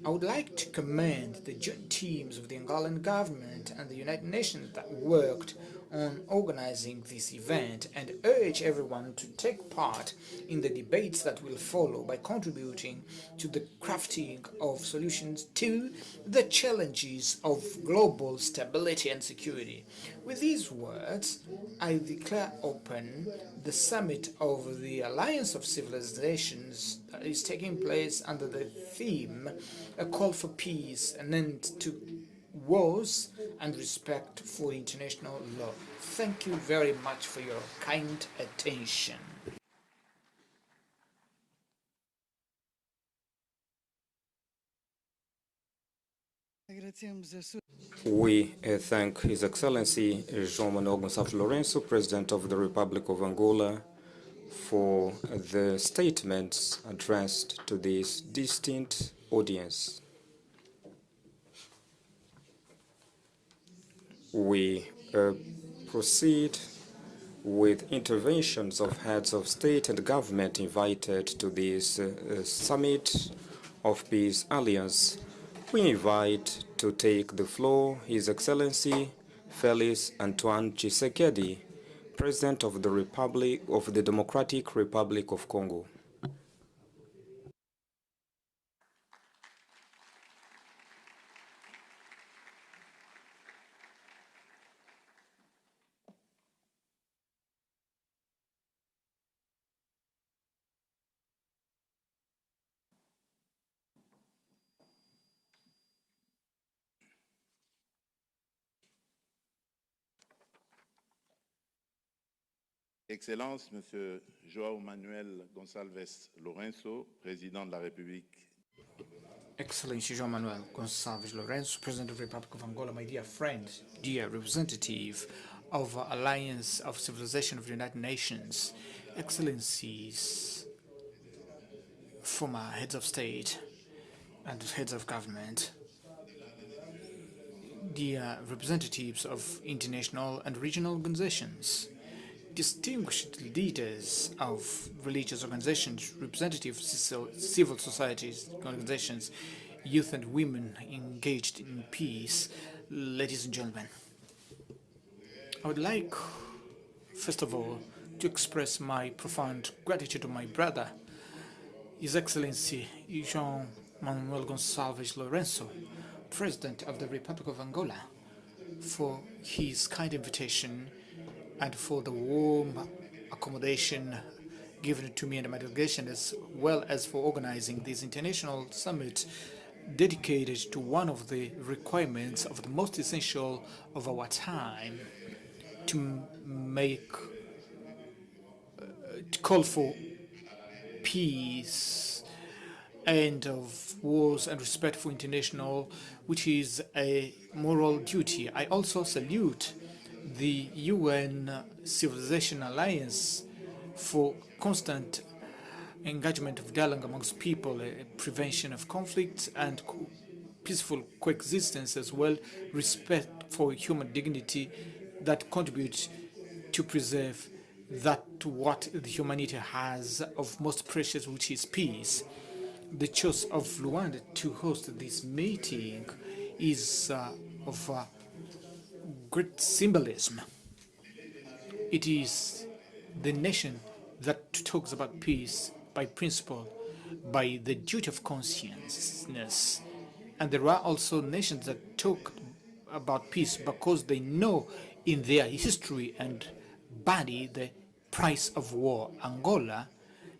I would like to commend the joint teams of the Angolan government and the United Nations that worked on organizing this event and urge everyone to take part in the debates that will follow by contributing to the crafting of solutions to the challenges of global stability and security. With these words, I declare open the summit of the Alliance of Civilizations that is taking place under the theme A Call for Peace, an End to Wars and Respect for International Law. Thank you very much for your kind attention. Agradecemos a sua We thank His Excellency João Manuel Gonçalves Lourenço, President of the Republic of Angola, for the statements addressed to this distinct audience. We proceed with interventions of heads of state and government invited to this summit of Peace Alliance. We invite to take the floor His Excellency Félix Antoine Tshisekedi, President of the Democratic Republic of Congo. Excellences, Monsieur João Manuel Gonçalves Lourenço, Président de la République. Excellency João Manuel Gonçalves Lourenço, President of the Republic of Angola, my dear friend, dear representative of Alliance of Civilization of the United Nations, Excellencies, former heads of state and heads of government, dear representatives of international and regional organizations, distinguished leaders of religious organizations, representatives of civil societies organizations, youth and women engaged in peace, ladies and gentlemen. I would like, first of all, to express my profound gratitude to my brother, His Excellency João Manuel Gonçalves Lourenço, President of the Republic of Angola, for his kind invitation and for the warm accommodation given to me and my delegation, as well as for organizing this international summit dedicated to one of the requirements of the most essential of our time, to call for peace, end of wars and respect for international, which is a moral duty. I also salute the UN Civilization Alliance for constant engagement of dialogue amongst people, prevention of conflict and peaceful coexistence, as well respect for human dignity that contributes to preserve that what the humanity has of most precious, which is peace. The choice of Luanda to host this meeting is of great symbolism. It is the nation that talks about peace by principle, by the duty of consciousness. And there are also nations that talk about peace because they know in their history and body the price of war. Angola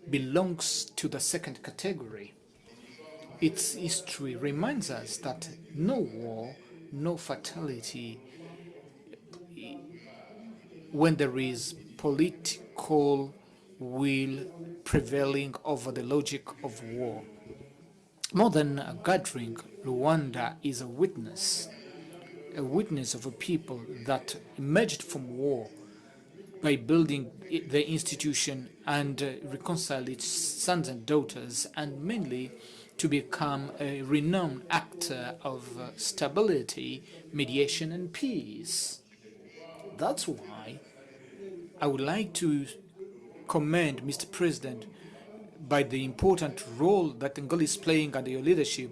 belongs to the second category. Its history reminds us that no war, no fatality, when there is political will prevailing over the logic of war. More than a gathering, Luanda is a witness of a people that emerged from war by building the institution and reconcile its sons and daughters, and mainly to become a renowned actor of stability, mediation, and peace. That's why I would like to commend Mr. President by the important role that Angola is playing under your leadership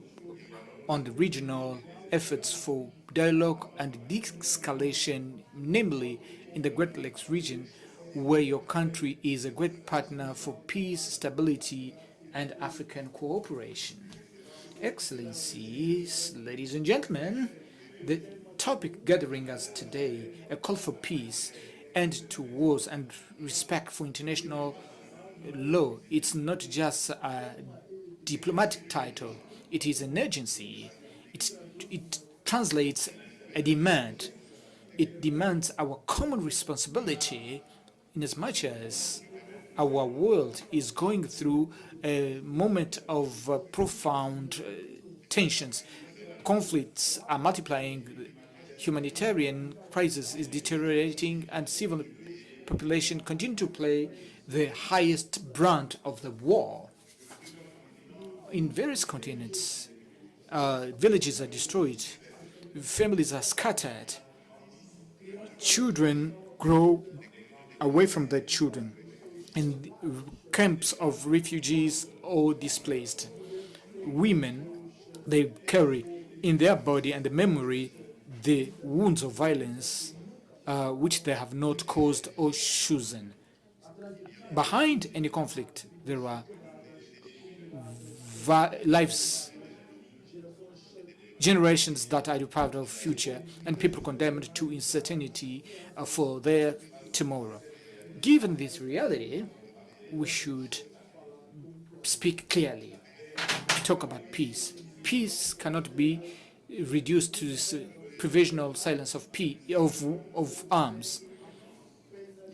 on the regional efforts for dialogue and de-escalation, namely in the Great Lakes region, where your country is a great partner for peace, stability, and African cooperation. Excellencies, ladies and gentlemen, the topic gathering us today, a call for peace, end to wars, and respect for international law, it's not just a diplomatic title, it is an urgency. It translates a demand. It demands our common responsibility in as much as our world is going through a moment of profound tensions. Conflicts are multiplying, humanitarian crisis is deteriorating, and civil population continue to play the highest brunt of the war. In various continents, villages are destroyed, families are scattered, children grow away from their children, in camps of refugees or displaced. Women, they carry in their body and the memory the wounds of violence which they have not caused or chosen. Behind any conflict, there are lives, generations that are deprived of future, and people condemned to uncertainty for their tomorrow. Given this reality, we should speak clearly, talk about peace. Peace cannot be reduced to this provisional silence of arms,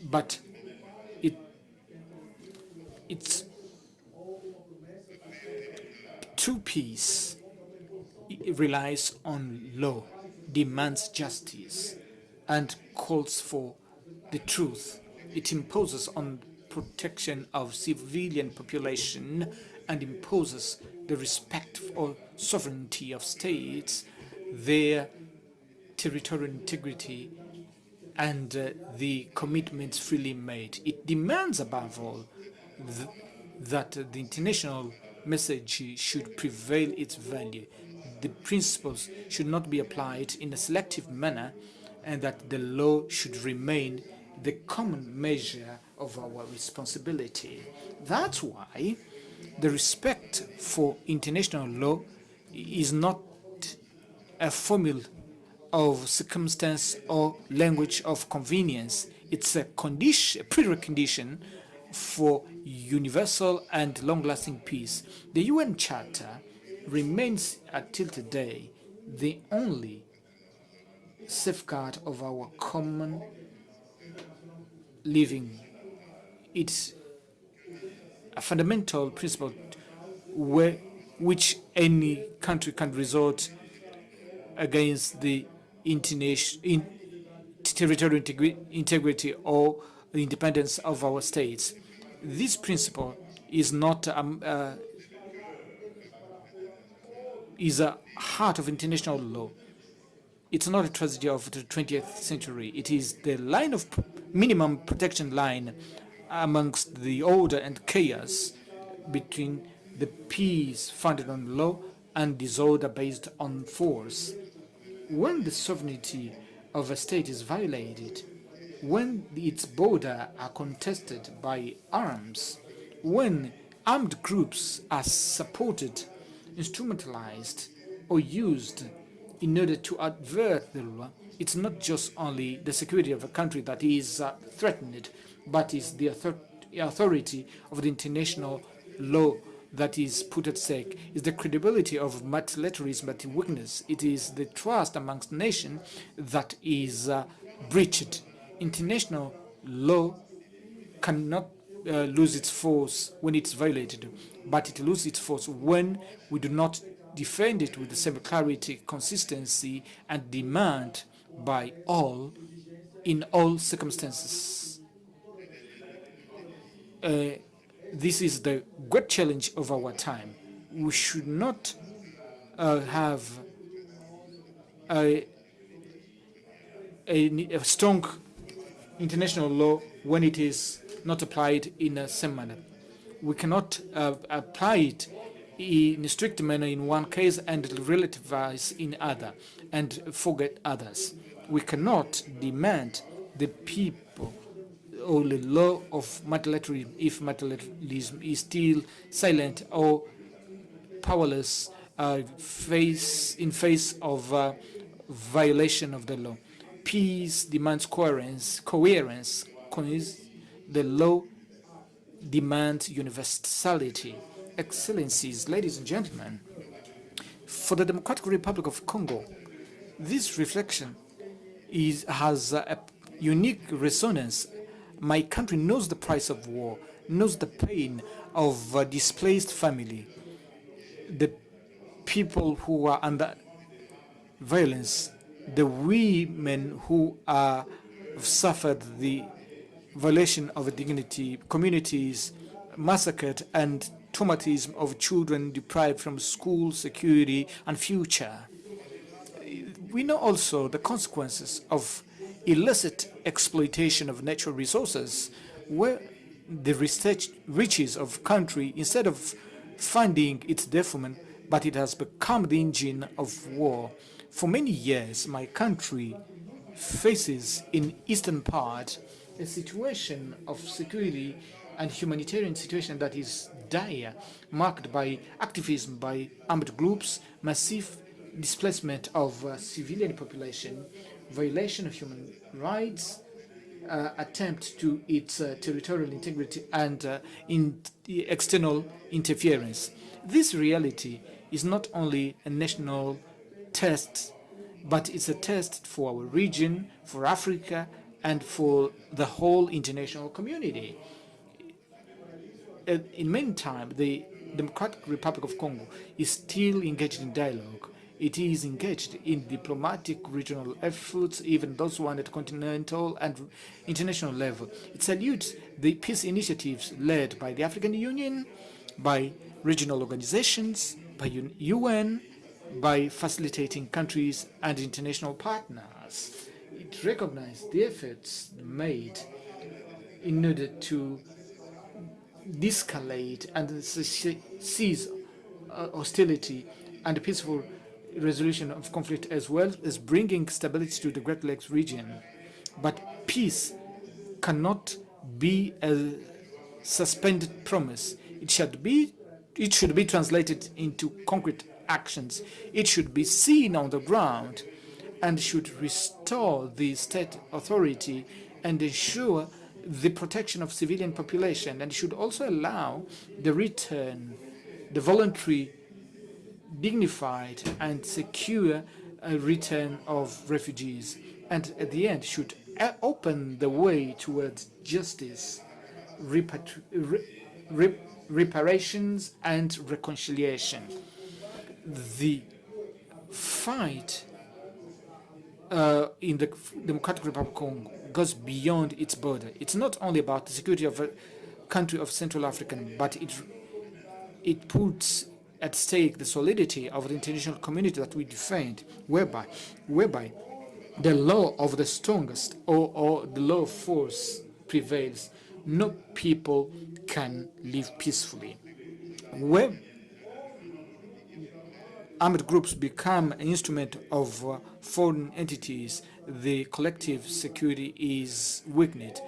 but it's true peace. It relies on law, demands justice, and calls for the truth. It imposes on protection of civilian population and imposes the respect for sovereignty of states, their territorial integrity, and the commitments freely made. It demands, above all, that the international message should prevail its value. The principles should not be applied in a selective manner, and that the law should remain the common measure of our responsibility. That's why the respect for international law is not a formula of circumstance or language of convenience. It's a condition, a prerequisite for universal and long-lasting peace. The UN Charter remains until today the only safeguard of our common living. It's a fundamental principle which any country can resort against the territorial integrity or the independence of our states. This principle is not is a heart of international law. It's not a tragedy of the 20th century. It is the line of minimum protection line amongst the order and chaos between the peace founded on law and disorder based on force. When the sovereignty of a state is violated, when its borders are contested by arms, when armed groups are supported, instrumentalized, or used in order to avert the law, it's not just only the security of a country that is threatened, but is the authority of the international law that is put at stake. Is the credibility of multilateralism at weakness. It is the trust amongst nations that is breached. International law cannot lose its force when it's violated, but it loses its force when we do not defend it with the same clarity, consistency, and demand by all in all circumstances. This is the great challenge of our time. We should not have a strong international law when it is not applied in a same manner. We cannot apply it in a strict manner in one case and relativize in other and forget others. We cannot demand the people, or the law of multilateralism, if multilateralism is still silent or powerless in face of violation of the law. Peace demands coherence. The law demands universality. Excellencies, ladies and gentlemen, for the Democratic Republic of Congo, this reflection has a unique resonance. My country knows the price of war, knows the pain of a displaced family, the people who are under violence, the women who have suffered the violation of dignity, communities massacred, and traumatism of children deprived from school, security, and future. We know also the consequences of illicit exploitation of natural resources, where the riches of country, instead of funding its development, but it has become the engine of war. For many years, my country faces in eastern part a situation of security and humanitarian situation that is dire, marked by activism by armed groups, massive displacement of civilian population, violation of human rights, attempt to its territorial integrity, and external interference. This reality is not only a national test, but it's a test for our region, for Africa, and for the whole international community. In the meantime, the Democratic Republic of Congo is still engaged in dialogue. It is engaged in diplomatic regional efforts, even those one at continental and international level. It salutes the peace initiatives led by the African Union, by regional organizations, by UN, by facilitating countries and international partners. It recognized the efforts made in order to de-escalate and cease hostility and peaceful resolution of conflict, as well as bringing stability to the Great Lakes region. But peace cannot be a suspended promise. It should be translated into concrete actions. It should be seen on the ground and should restore the state authority and ensure the protection of civilian population, and should also allow the return, the voluntary, dignified, and secure return of refugees, and at the end should open the way towards justice, reparations, and reconciliation. The fight in the Democratic Republic of Congo goes beyond its border. It's not only about the security of a country of Central Africa, but it puts at stake the solidity of the international community that we defend, whereby the law of the strongest or the law of force prevails. No people can live peacefully. Where armed groups become an instrument of foreign entities, the collective security is weakened.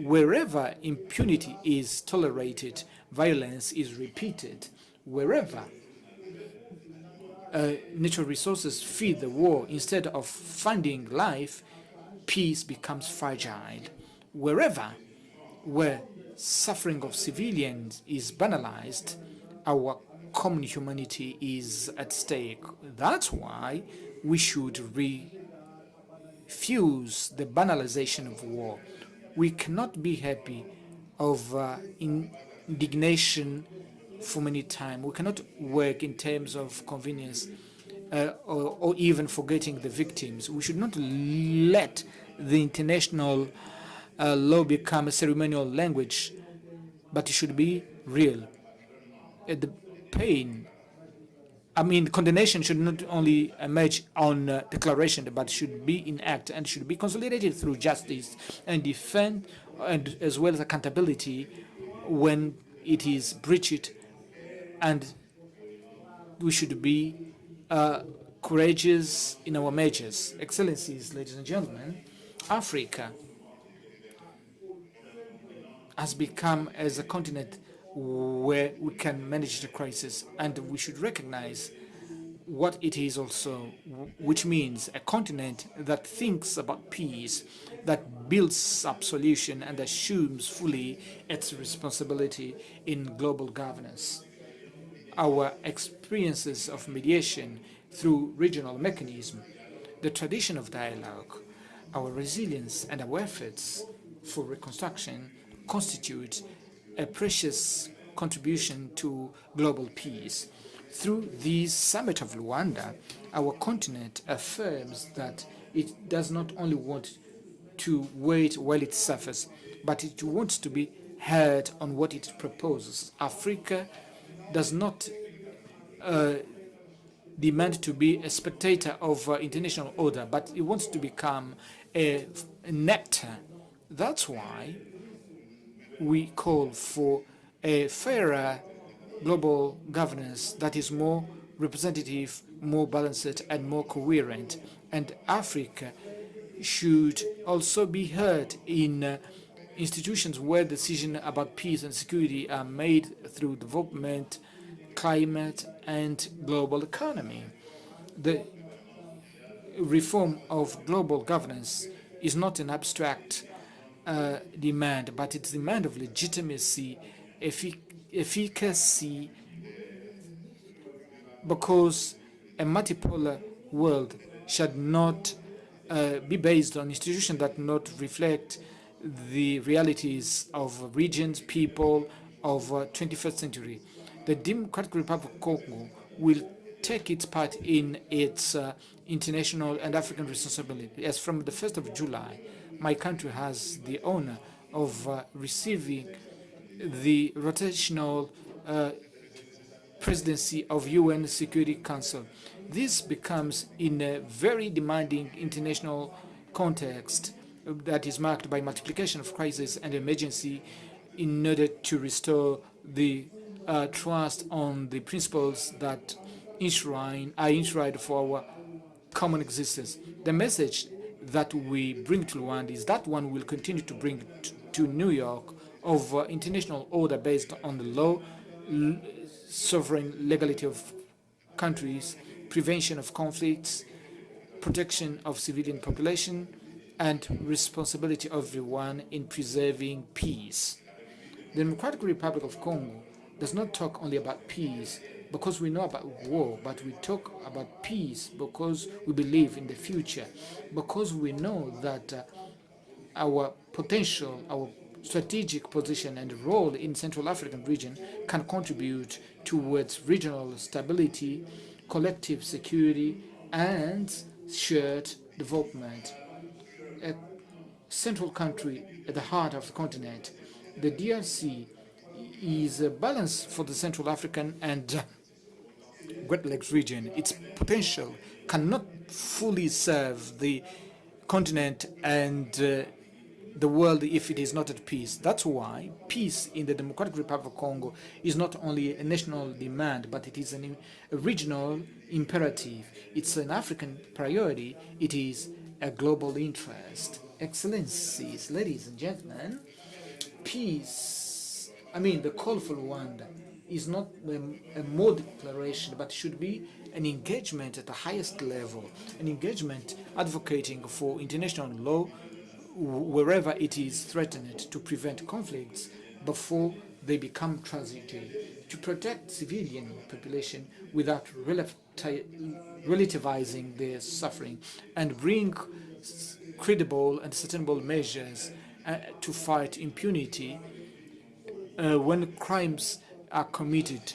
Wherever impunity is tolerated, violence is repeated. Wherever natural resources feed the war instead of funding life, peace becomes fragile. Where suffering of civilians is banalized, our common humanity is at stake. That's why we should refuse the banalization of war. We cannot be happy of indignation for many time. We cannot work in terms of convenience or even forgetting the victims. We should not let the international law become a ceremonial language, but it should be real. The pain, condemnation should not only emerge on declaration, but should be in act and should be consolidated through justice and defend, and as well as accountability when it is breached. And we should be courageous in our measures. Excellencies, ladies and gentlemen, Africa has become as a continent where we can manage the crisis, and we should recognize what it is also, which means a continent that thinks about peace, that builds up solution and assumes fully its responsibility in global governance. Our experiences of mediation through regional mechanism, the tradition of dialogue, our resilience and our efforts for reconstruction constitute a precious contribution to global peace. Through the summit of Luanda, our continent affirms that it does not only want to wait while it suffers, but it wants to be heard on what it proposes. Africa does not demand to be a spectator of international order, but it wants to become a nectar. That's why we call for a fairer global governance that is more representative, more balanced, and more coherent. And Africa should also be heard in institutions where decisions about peace and security are made through development, climate, and global economy. The reform of global governance is not an abstract demand, but it's a demand of legitimacy, efficacy, because a multipolar world should not be based on institutions that not reflect the realities of regions, people of 21st century. The Democratic Republic of Congo will take its part in its international and African responsibility. As from the 1st of July, my country has the honor of receiving the rotational presidency of UN Security Council. This becomes in a very demanding international context that is marked by multiplication of crisis and emergency in order to restore the trust on the principles that are enshrined for our common existence. The message that we bring to Luanda is that one will continue to bring to New York of international order based on the law, sovereign legality of countries, prevention of conflicts, protection of civilian population, and responsibility of everyone in preserving peace. The Democratic Republic of Congo does not talk only about peace because we know about war, but we talk about peace because we believe in the future, because we know that our potential, our strategic position and role in Central African region can contribute towards regional stability, collective security, and shared development. A central country at the heart of the continent, the DRC is a balance for the Central African and Great Lakes region. Its potential cannot fully serve the continent and the world if it is not at peace. That's why peace in the Democratic Republic of Congo is not only a national demand, but it is a regional imperative. It's an African priority. It is a global interest. Excellencies, ladies and gentlemen, peace, the call for Luanda is not a more declaration, but should be an engagement at the highest level, an engagement advocating for international law wherever it is threatened to prevent conflicts before they become tragedy, to protect civilian population without relativizing their suffering, and bring credible and sustainable measures to fight impunity when crimes are committed.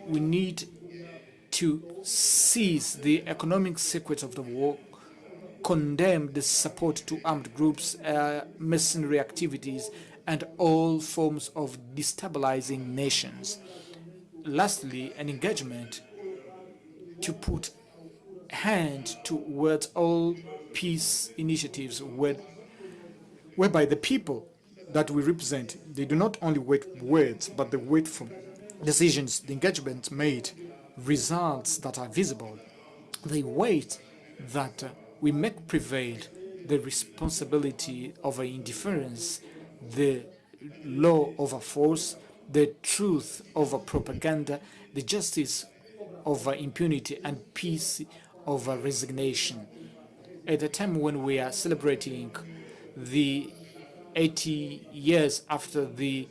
We need to seize the economic secrets of the war, condemn the support to armed groups, mercenary activities, and all forms of destabilizing nations. Lastly, an engagement to put hand towards all peace initiatives whereby the people that we represent, they do not only wait words, but they wait for decisions, the engagement made, results that are visible. They wait that we make prevail the responsibility of indifference, the law over force, the truth over propaganda, the justice over impunity, and peace over resignation. At a time when we are celebrating the 80 years after the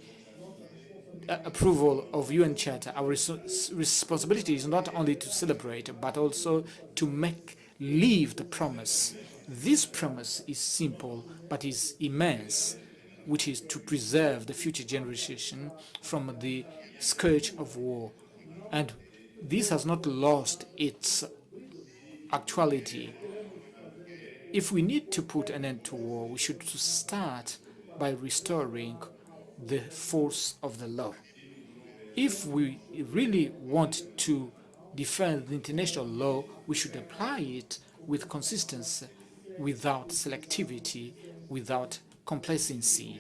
approval of UN Charter, our responsibility is not only to celebrate, but also to live the promise. This promise is simple, but is immense, which is to preserve the future generation from the scourge of war. And this has not lost its actuality. If we need to put an end to war, we should start by restoring the force of the law. If we really want to defend the international law, we should apply it with consistency, without selectivity, without complacency.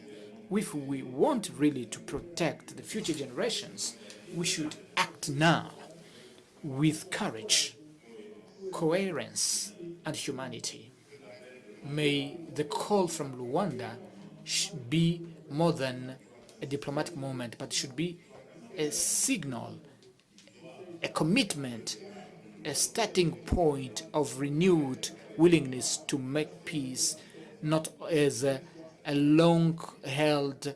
If we want really to protect the future generations, we should act now with courage, coherence, and humanity. May the call from Luanda be more than a diplomatic moment, but should be a signal, a commitment, a starting point of renewed willingness to make peace, not as a long-held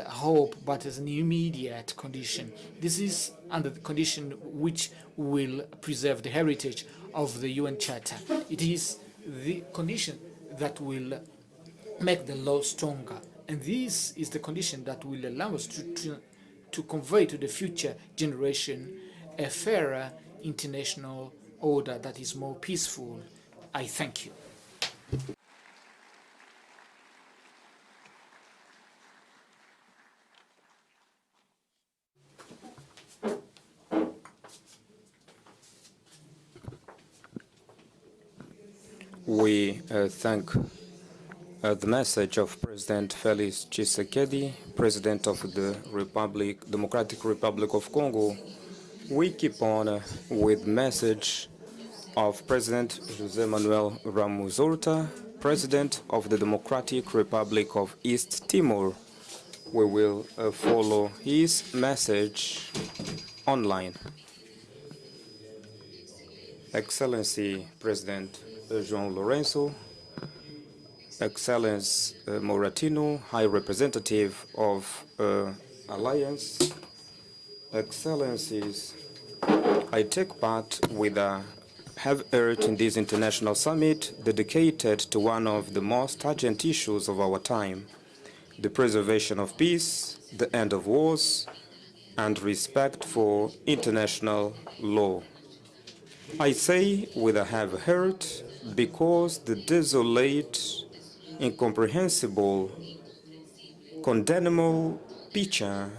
hope, but as an immediate condition. This is under the condition which will preserve the heritage of the UN Charter. It is the condition that will make the law stronger. And this is the condition that will allow us to convey to the future generation a fairer international order that is more peaceful. I thank you. We thank the message of President Felix Tshisekedi, President of the Democratic Republic of Congo. We keep on with message of President José Manuel Ramos Horta, President of the Democratic Republic of East Timor. We will follow his message online. Excellency President João Lourenço, Excellence Moratino, High Representative of Alliance, Excellencies, I take part with a heavy heart in this international summit dedicated to one of the most urgent issues of our time, the preservation of peace, the end of wars, and respect for international law. I say with a heavy heart because the desolate, incomprehensible, condemnable picture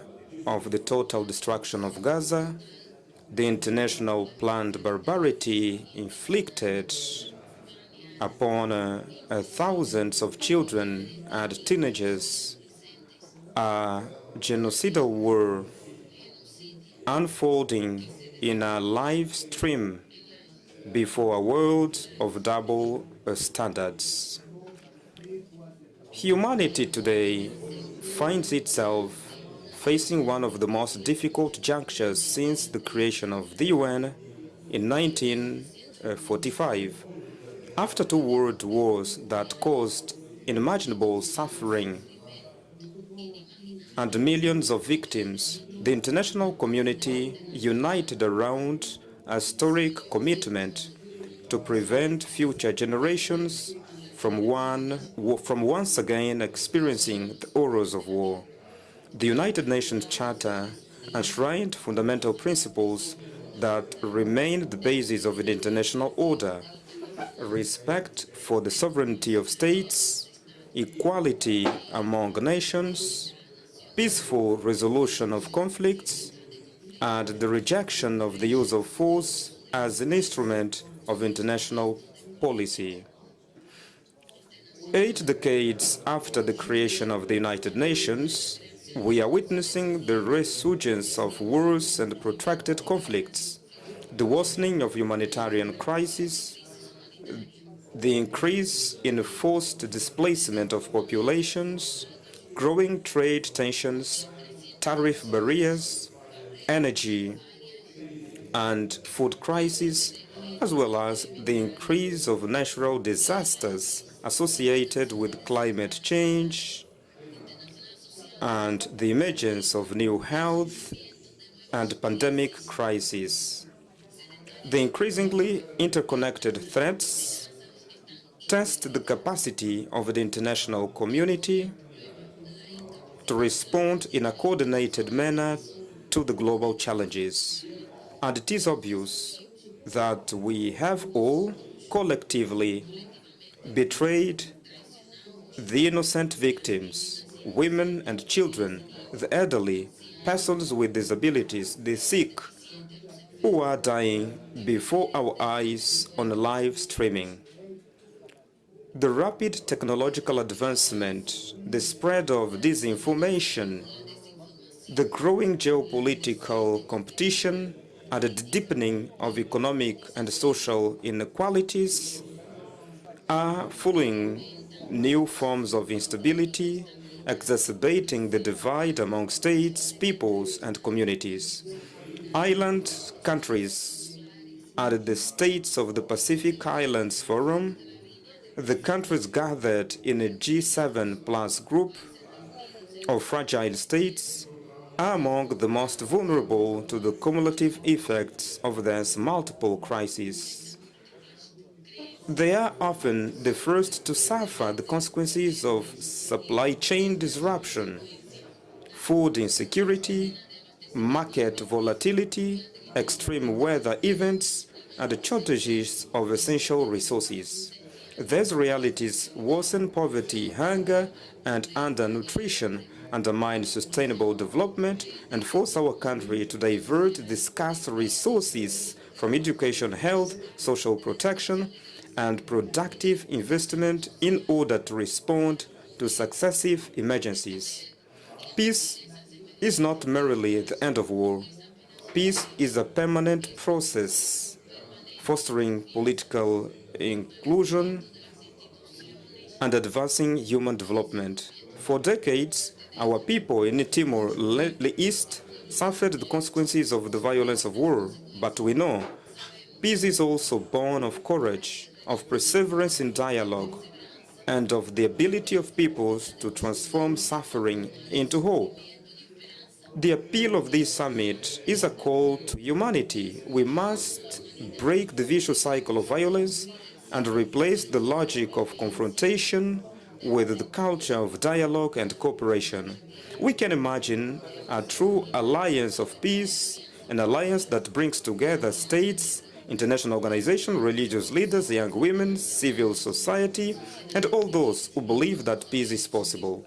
of the total destruction of Gaza, the international planned barbarity inflicted upon thousands of children and teenagers, a genocidal war unfolding in a live stream before a world of double standards. Humanity today finds itself facing one of the most difficult junctures since the creation of the UN in 1945. After 2 world wars that caused unimaginable suffering and millions of victims, the international community united around a historic commitment to prevent future generations from once again experiencing the horrors of war. The United Nations Charter enshrined fundamental principles that remain the basis of an international order: respect for the sovereignty of states, equality among nations, peaceful resolution of conflicts, and the rejection of the use of force as an instrument of international policy. 8 decades after the creation of the United Nations, we are witnessing the resurgence of wars and protracted conflicts, the worsening of humanitarian crises, the increase in forced displacement of populations, growing trade tensions, tariff barriers, energy and food crisis, as well as the increase of natural disasters associated with climate change and the emergence of new health and pandemic crises. The increasingly interconnected threats test the capacity of the international community to respond in a coordinated manner to the global challenges. And it is obvious that we have all collectively betrayed the innocent victims, women and children, the elderly, persons with disabilities, the sick, who are dying before our eyes on live streaming. The rapid technological advancement, the spread of disinformation, the growing geopolitical competition, and the deepening of economic and social inequalities are following new forms of instability, exacerbating the divide among states, peoples, and communities. Island countries and the states of the Pacific Islands Forum, the countries gathered in a G7 plus group of fragile states, are among the most vulnerable to the cumulative effects of these multiple crises. They are often the first to suffer the consequences of supply chain disruption, food insecurity, market volatility, extreme weather events, and the shortages of essential resources. These realities worsen poverty, hunger, and undernutrition, undermine sustainable development, and force our country to divert the scarce resources from education, health, social protection, and productive investment in order to respond to successive emergencies. Peace is not merely the end of war. Peace is a permanent process, fostering political inclusion and advancing human development. For decades, our people in Timor-Leste suffered the consequences of the violence of war, but we know peace is also born of courage, of perseverance in dialogue, and of the ability of peoples to transform suffering into hope. The appeal of this summit is a call to humanity. We must break the vicious cycle of violence and replace the logic of confrontation with the culture of dialogue and cooperation. We can imagine a true alliance of peace, an alliance that brings together states, international organizations, religious leaders, young women, civil society, and all those who believe that peace is possible.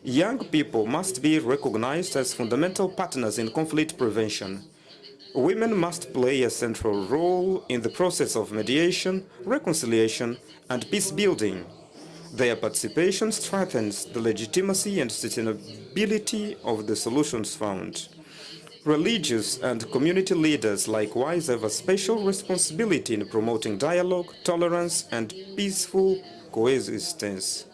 Young people must be recognized as fundamental partners in conflict prevention. Women must play a central role in the process of mediation, reconciliation, and peace building. Their participation strengthens the legitimacy and sustainability of the solutions found. Religious and community leaders likewise have a special responsibility in promoting dialogue, tolerance, and peaceful coexistence.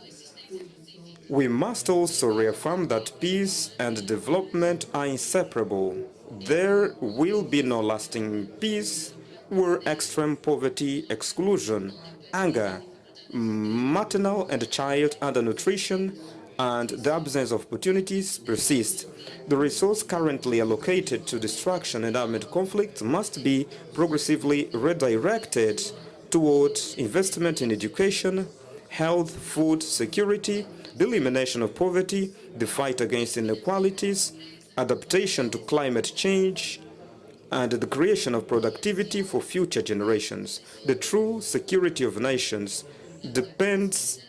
We must also reaffirm that peace and development are inseparable. There will be no lasting peace where extreme poverty, exclusion, anger, maternal and child undernutrition, and the absence of opportunities persist. The resource currently allocated to destruction and armed conflict must be progressively redirected towards investment in education, health, food security, the elimination of poverty, the fight against inequalities, adaptation to climate change, and the creation of productivity for future generations. The true security of nations depends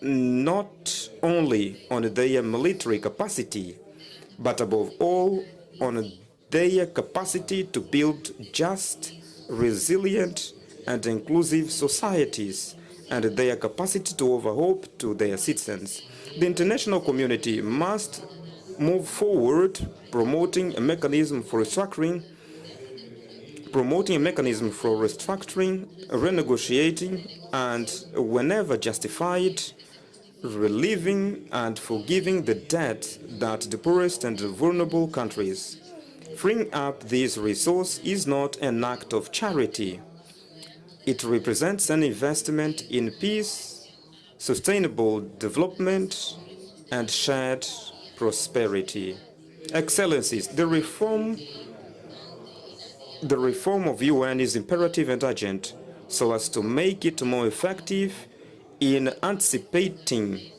not only on their military capacity, but above all on their capacity to build just, resilient, and inclusive societies, and their capacity to offer hope to their citizens. The international community must move forward, promoting a mechanism for restructuring, renegotiating, and, whenever justified, relieving and forgiving the debt that the poorest and vulnerable countries. Freeing up this resource is not an act of charity. It represents an investment in peace, sustainable development, and shared prosperity. Excellencies, the reform of UN is imperative and urgent so as to make it more effective in anticipating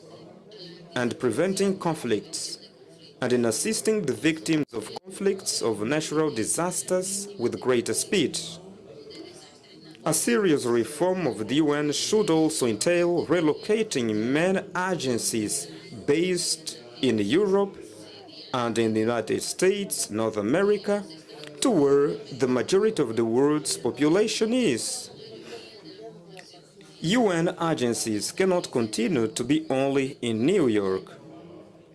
and preventing conflicts and in assisting the victims of conflicts of natural disasters with greater speed. A serious reform of the UN should also entail relocating main agencies based in Europe and in the United States, North America, to where the majority of the world's population is. UN agencies cannot continue to be only in New York,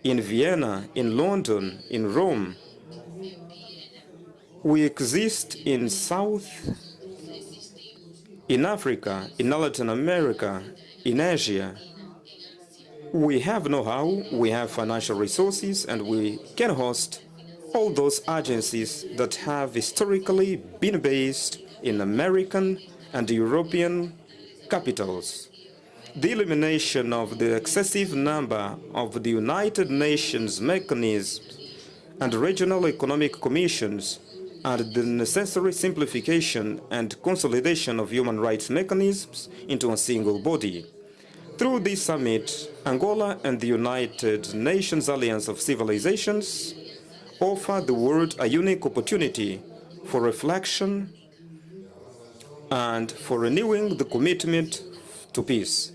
in Vienna, in London, in Rome. We exist in South, in Africa, in Latin America, in Asia. We have know-how, we have financial resources, and we can host all those agencies that have historically been based in American and European capitals. The elimination of the excessive number of the United Nations mechanisms and regional economic commissions and the necessary simplification and consolidation of human rights mechanisms into a single body. Through this summit, Angola and the United Nations Alliance of Civilizations offer the world a unique opportunity for reflection and for renewing the commitment to peace.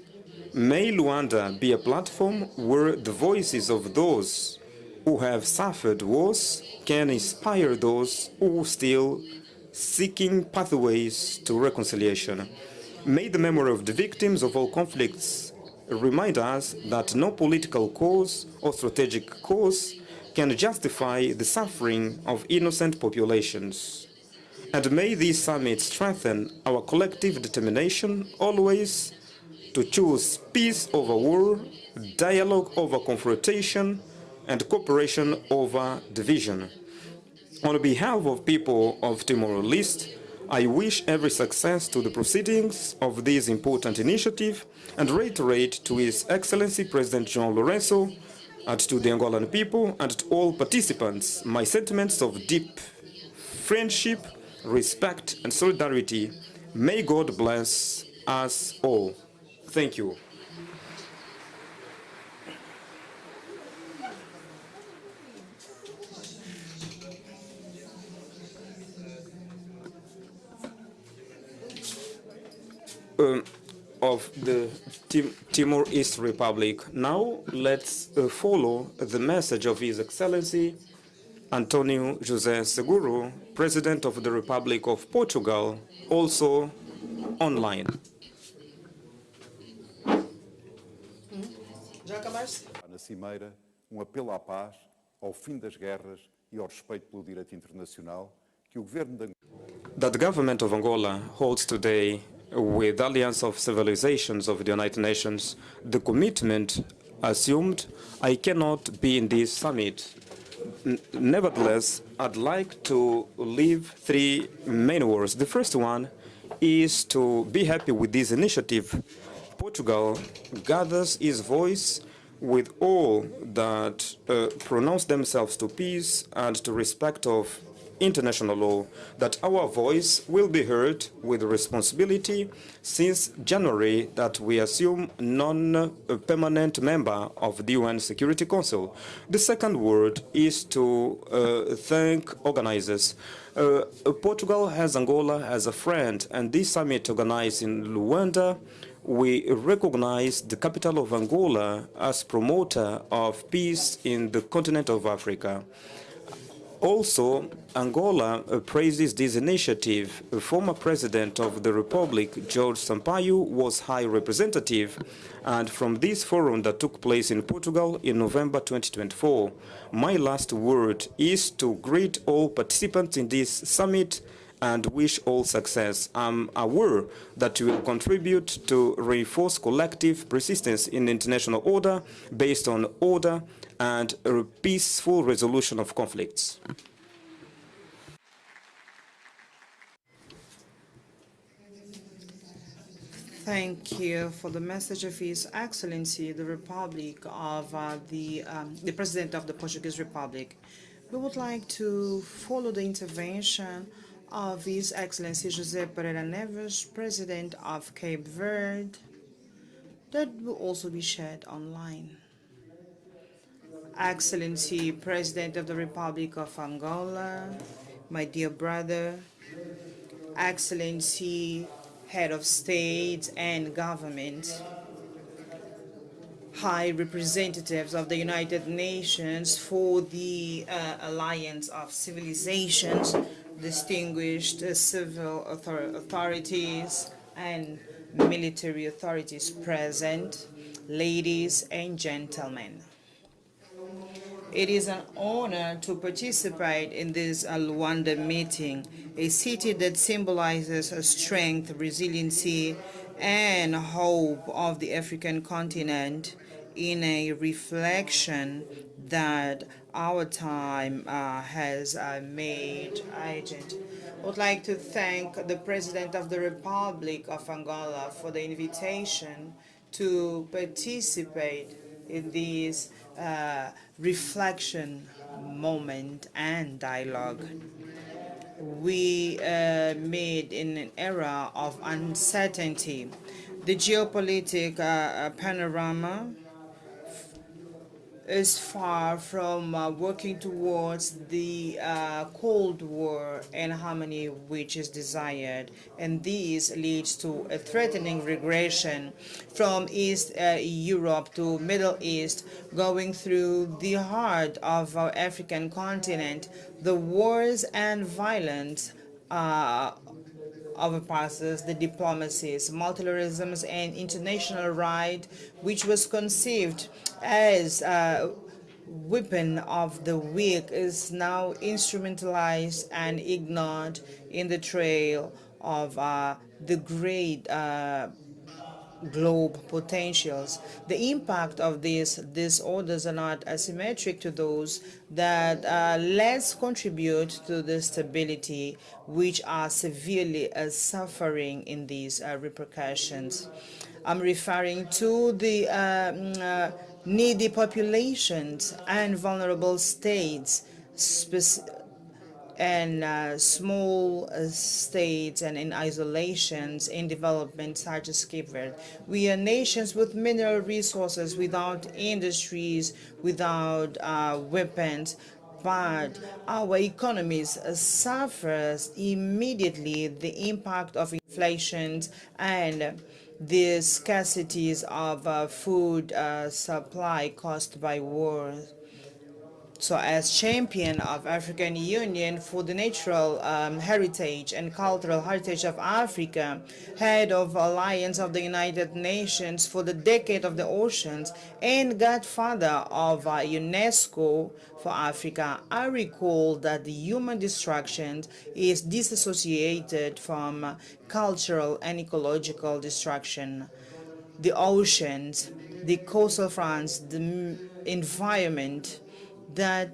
May Luanda be a platform where the voices of those who have suffered wars can inspire those who are still seeking pathways to reconciliation. May the memory of the victims of all conflicts remind us that no political cause or strategic cause can justify the suffering of innocent populations. And may this summit strengthen our collective determination always to choose peace over war, dialogue over confrontation, and cooperation over division. On behalf of people of Timor-Leste, I wish every success to the proceedings of this important initiative and reiterate to His Excellency President João Lourenço and to the Angolan people and to all participants my sentiments of deep friendship, respect, and solidarity. May God bless us all. Thank you. Of the Timor-Leste Republic. Now let's follow the message of His Excellency António José Seguro, President of the Republic of Portugal, also online. Na Cimeira, apelo à paz, ao fim das guerras e ao respeito pelo direito internacional que o governo de That the government of Angola holds today with the Alliance of Civilizations of the United Nations the commitment assumed. I cannot be in this summit. Nevertheless, I'd like to leave three main words. The first one is to be happy with this initiative. Portugal gathers its voice with all that pronounce themselves to peace and to respect of international law, that our voice will be heard with responsibility since January that we assume non-permanent member of the UN Security Council. The second word is to thank organizers. Portugal has Angola as a friend, and this summit organized in Luanda, we recognize the capital of Angola as promoter of peace in the continent of Africa. Also, Angola praises this initiative. Former President of the Republic, Jorge Sampaio, was High Representative, and from this forum that took place in Portugal in November 2024, my last word is to greet all participants in this summit and wish all success. I'm aware that you will contribute to reinforce collective persistence in international order based on order and a peaceful resolution of conflicts. Thank you for the message of His Excellency, the Republic of the President of the Portuguese Republic. We would like to follow the intervention of His Excellency José Pereira Neves, President of Cape Verde, that will also be shared online. Excellency, President of the Republic of Angola, my dear brother, Excellency, Head of State and Government, High Representatives of the United Nations for the Alliance of Civilizations, distinguished civil authorities and military authorities present, ladies and gentlemen. It is an honor to participate in this Luanda meeting, a city that symbolizes strength, resiliency, and hope of the African continent in a reflection that our time has made urgent. I would like to thank the President of the Republic of Angola for the invitation to participate in this reflection moment and dialogue. We made in an era of uncertainty. The geopolitical panorama is far from working towards the Cold War and harmony which is desired. And this leads to a threatening regression from East Europe to Middle East, going through the heart of our African continent. The wars and violence overpasses the diplomacies, multilateralism, and international right, which was conceived as a weapon of the weak, is now instrumentalized and ignored in the trail of the great globe potentials. The impact of these disorders are not asymmetric to those that less contribute to the stability, which are severely suffering in these repercussions. I'm referring to the needy populations and vulnerable states, and small states and in isolations in development such as Cape Verde. We are nations with mineral resources, without industries, without weapons, but our economies suffers immediately the impact of inflation and the scarcities of food supply caused by wars. So as champion of African Union for the natural heritage and cultural heritage of Africa, head of Alliance of the United Nations for the Decade of the Oceans, and godfather of UNESCO for Africa, I recall that the human destruction is disassociated from cultural and ecological destruction. The oceans, the coastal fronts, the environment, that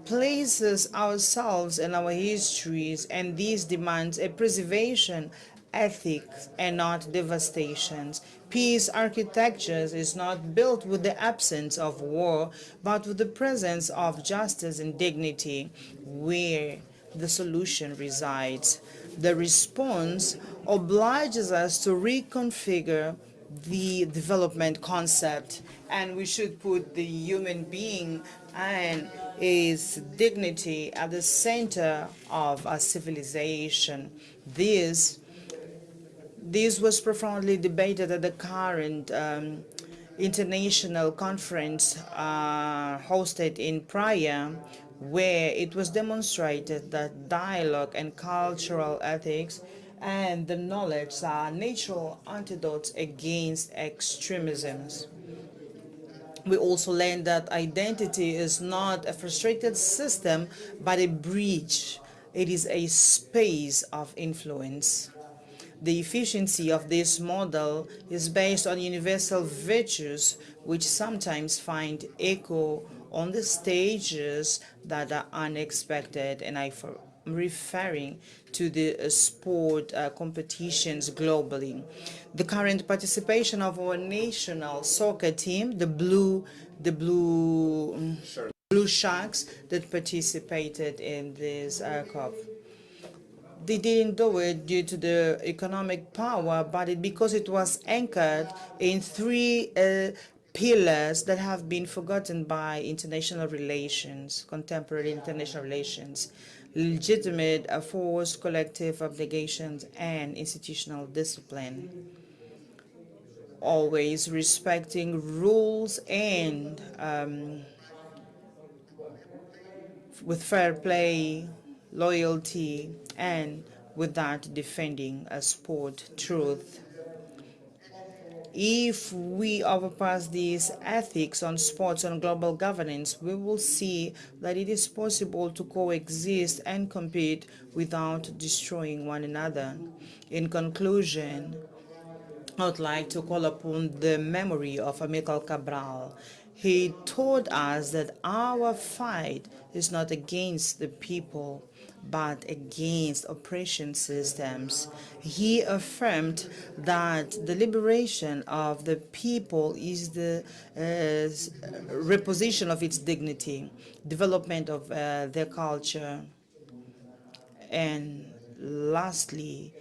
places ourselves and our histories, and these demands a preservation ethics and not devastations. Peace architectures is not built with the absence of war, but with the presence of justice and dignity, where the solution resides. The response obliges us to reconfigure the development concept, and we should put the human being and his dignity at the center of our civilization. This was profoundly debated at the current international conference hosted in Praia, where it was demonstrated that dialogue and cultural ethics and the knowledge are natural antidotes against extremisms. We also learned that identity is not a frustrated system, but a bridge It is a space of influence. The efficiency of this model is based on universal virtues which sometimes find echo on the stages that are unexpected, and I'm referring to the sport competitions globally. The current participation of our national soccer team, the Blue Sharks, that participated in this cup. They didn't do it due to the economic power, but because it was anchored in three pillars that have been forgotten by international relations, contemporary international relations: legitimate force, collective obligations, and institutional discipline. Always respecting rules and with fair play, loyalty, and with that defending a sport truth. If we overpass these ethics on sports and global governance, we will see that it is possible to coexist and compete without destroying one another. In conclusion, I would like to call upon the memory of Amilcar Cabral. He told us that our fight is not against the people, but against oppression systems. He affirmed that the liberation of the people is the reposition of its dignity, development of their culture, and lastly,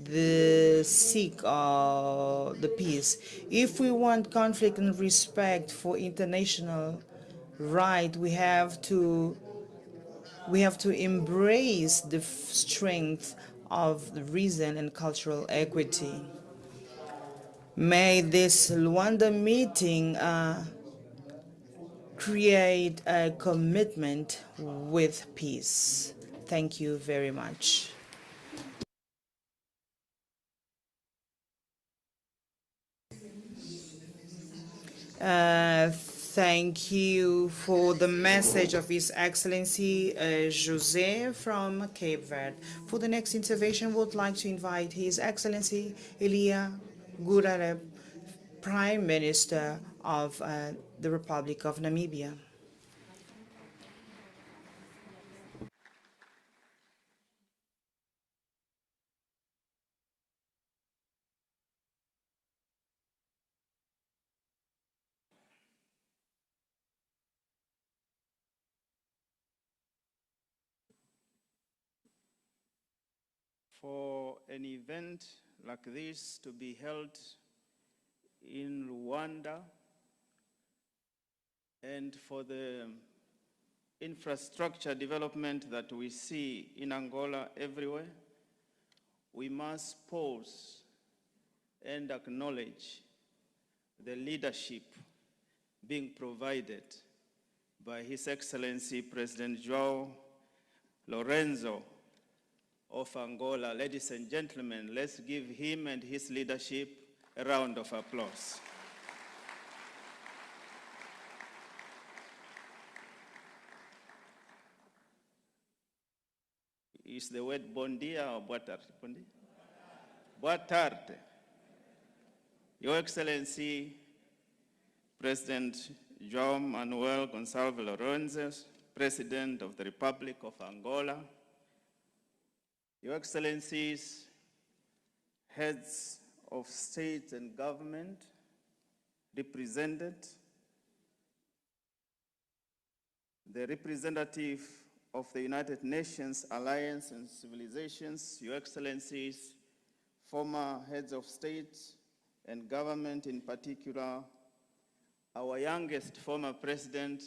the seek the peace. If we want conflict and respect for international right, we have to embrace the strength of the reason and cultural equity. May this Luanda meeting create a commitment with peace. Thank you very much. Thank you for the message of His Excellency José from Cape Verde. For the next intervention, we would like to invite His Excellency Elia Gurareb, Prime Minister of the Republic of Namibia. For an event like this to be held in Luanda, and for the infrastructure development that we see in Angola everywhere, we must pause and acknowledge the leadership being provided by His Excellency President João Lourenço of Angola. Ladies and gentlemen, let's give him and his leadership a round of applause. Is the word bon dia or boa tarde? Bon dia? Boa tarde. Your Excellency, President João Manuel Gonçalves Lourenço, President of the Republic of Angola, Your Excellencies, heads of state and government represented, the representative of the United Nations Alliance and Civilizations, Your Excellencies, former heads of state and government, in particular, our youngest former president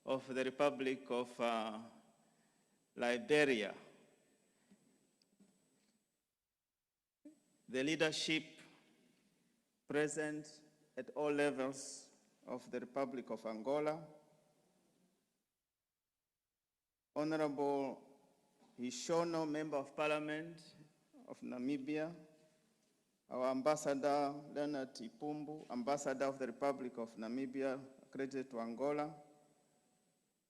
of the Republic of Liberia, the leadership present at all levels of the Republic of Angola, Honorable Hishono, Member of Parliament of Namibia, our Ambassador Leonard Ipumbu, Ambassador of the Republic of Namibia, accredited to Angola,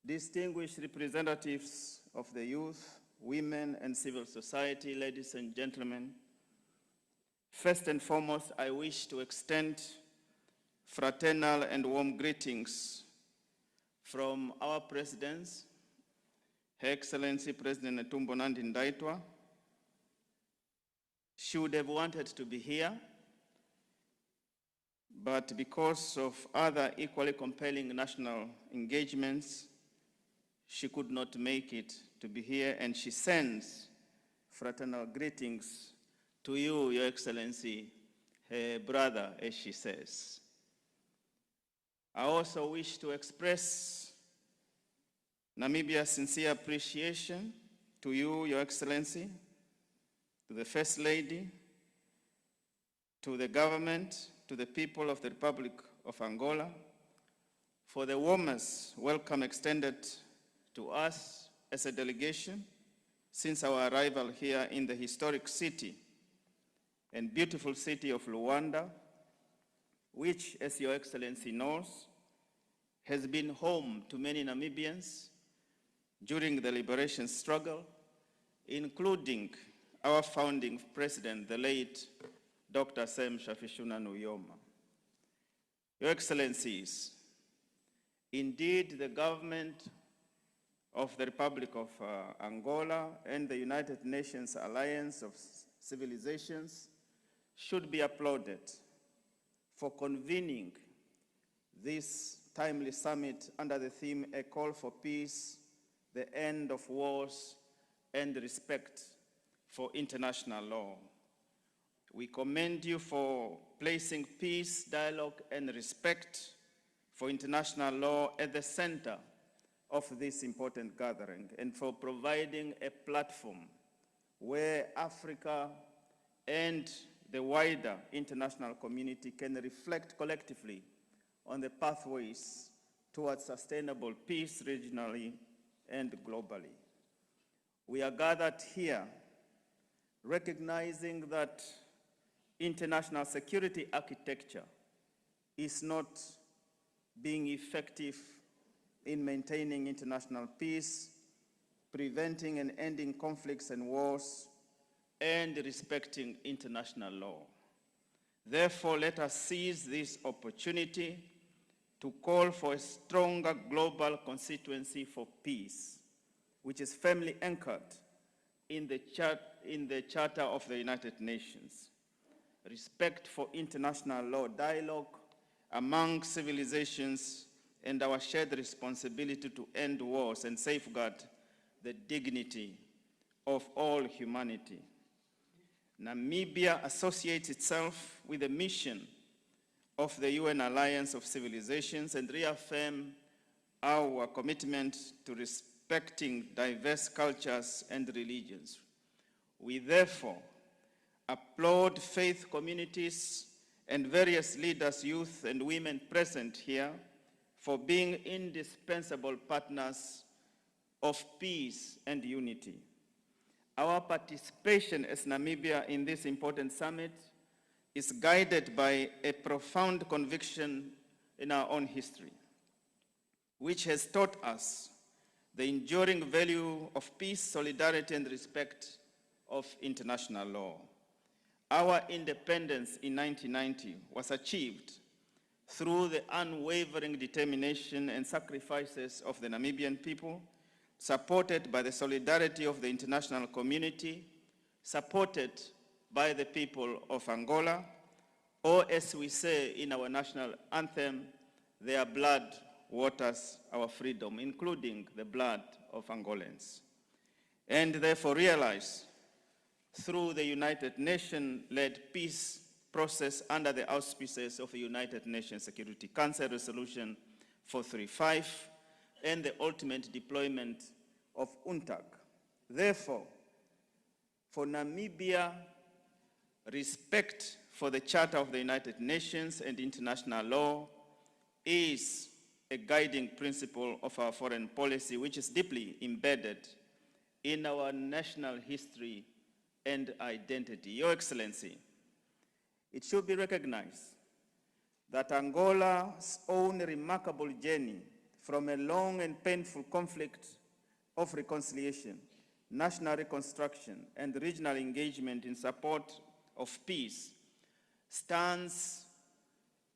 distinguished representatives of the youth, women, and civil society, ladies and gentlemen, first and foremost, I wish to extend fraternal and warm greetings from our presidents, Her Excellency President Netumbo Nandi Ndaitwah. She would have wanted to be here, but because of other equally compelling national engagements, she could not make it to be here, and she sends fraternal greetings to you, Your Excellency, her brother, as she says. I also wish to express Namibia's sincere appreciation to you, Your Excellency, to the First Lady, to the government, to the people of the Republic of Angola, for the warmest welcome extended to us as a delegation since our arrival here in the historic city and beautiful city of Luanda, which, as Your Excellency knows, has been home to many Namibians during the liberation struggle, including our founding president, the late Dr. Sam Shafishuna Nujoma. Your Excellencies, indeed the government of the Republic of Angola and the United Nations Alliance of Civilizations should be applauded for convening this timely summit under the theme, A Call for Peace, the End of Wars, and Respect for International Law. We commend you for placing peace, dialogue, and respect for international law at the center of this important gathering, and for providing a platform where Africa and the wider international community can reflect collectively on the pathways towards sustainable peace regionally and globally. We are gathered here recognizing that international security architecture is not being effective in maintaining international peace, preventing and ending conflicts and wars, and respecting international law. Therefore, let us seize this opportunity to call for a stronger global constituency for peace, which is firmly anchored in the Charter of the United Nations. Respect for international law, dialogue among civilizations, and our shared responsibility to end wars and safeguard the dignity of all humanity. Namibia associates itself with the mission of the UN Alliance of Civilizations and reaffirm our commitment to respecting diverse cultures and religions. We therefore applaud faith communities and various leaders, youth and women present here for being indispensable partners of peace and unity. Our participation as Namibia in this important summit is guided by a profound conviction in our own history, which has taught us the enduring value of peace, solidarity, and respect of international law. Our independence in 1990 was achieved through the unwavering determination and sacrifices of the Namibian people, supported by the solidarity of the international community, supported by the people of Angola, or as we say in our national anthem, their blood waters our freedom, including the blood of Angolans. And therefore realize through the United Nations-led peace process under the auspices of the United Nations Security Council Resolution 435 and the ultimate deployment of UNTAC. Therefore, for Namibia, respect for the Charter of the United Nations and international law is a guiding principle of our foreign policy, which is deeply embedded in our national history and identity. Your Excellency, it should be recognized that Angola's own remarkable journey from a long and painful conflict of reconciliation national reconstruction, and regional engagement in support of peace stands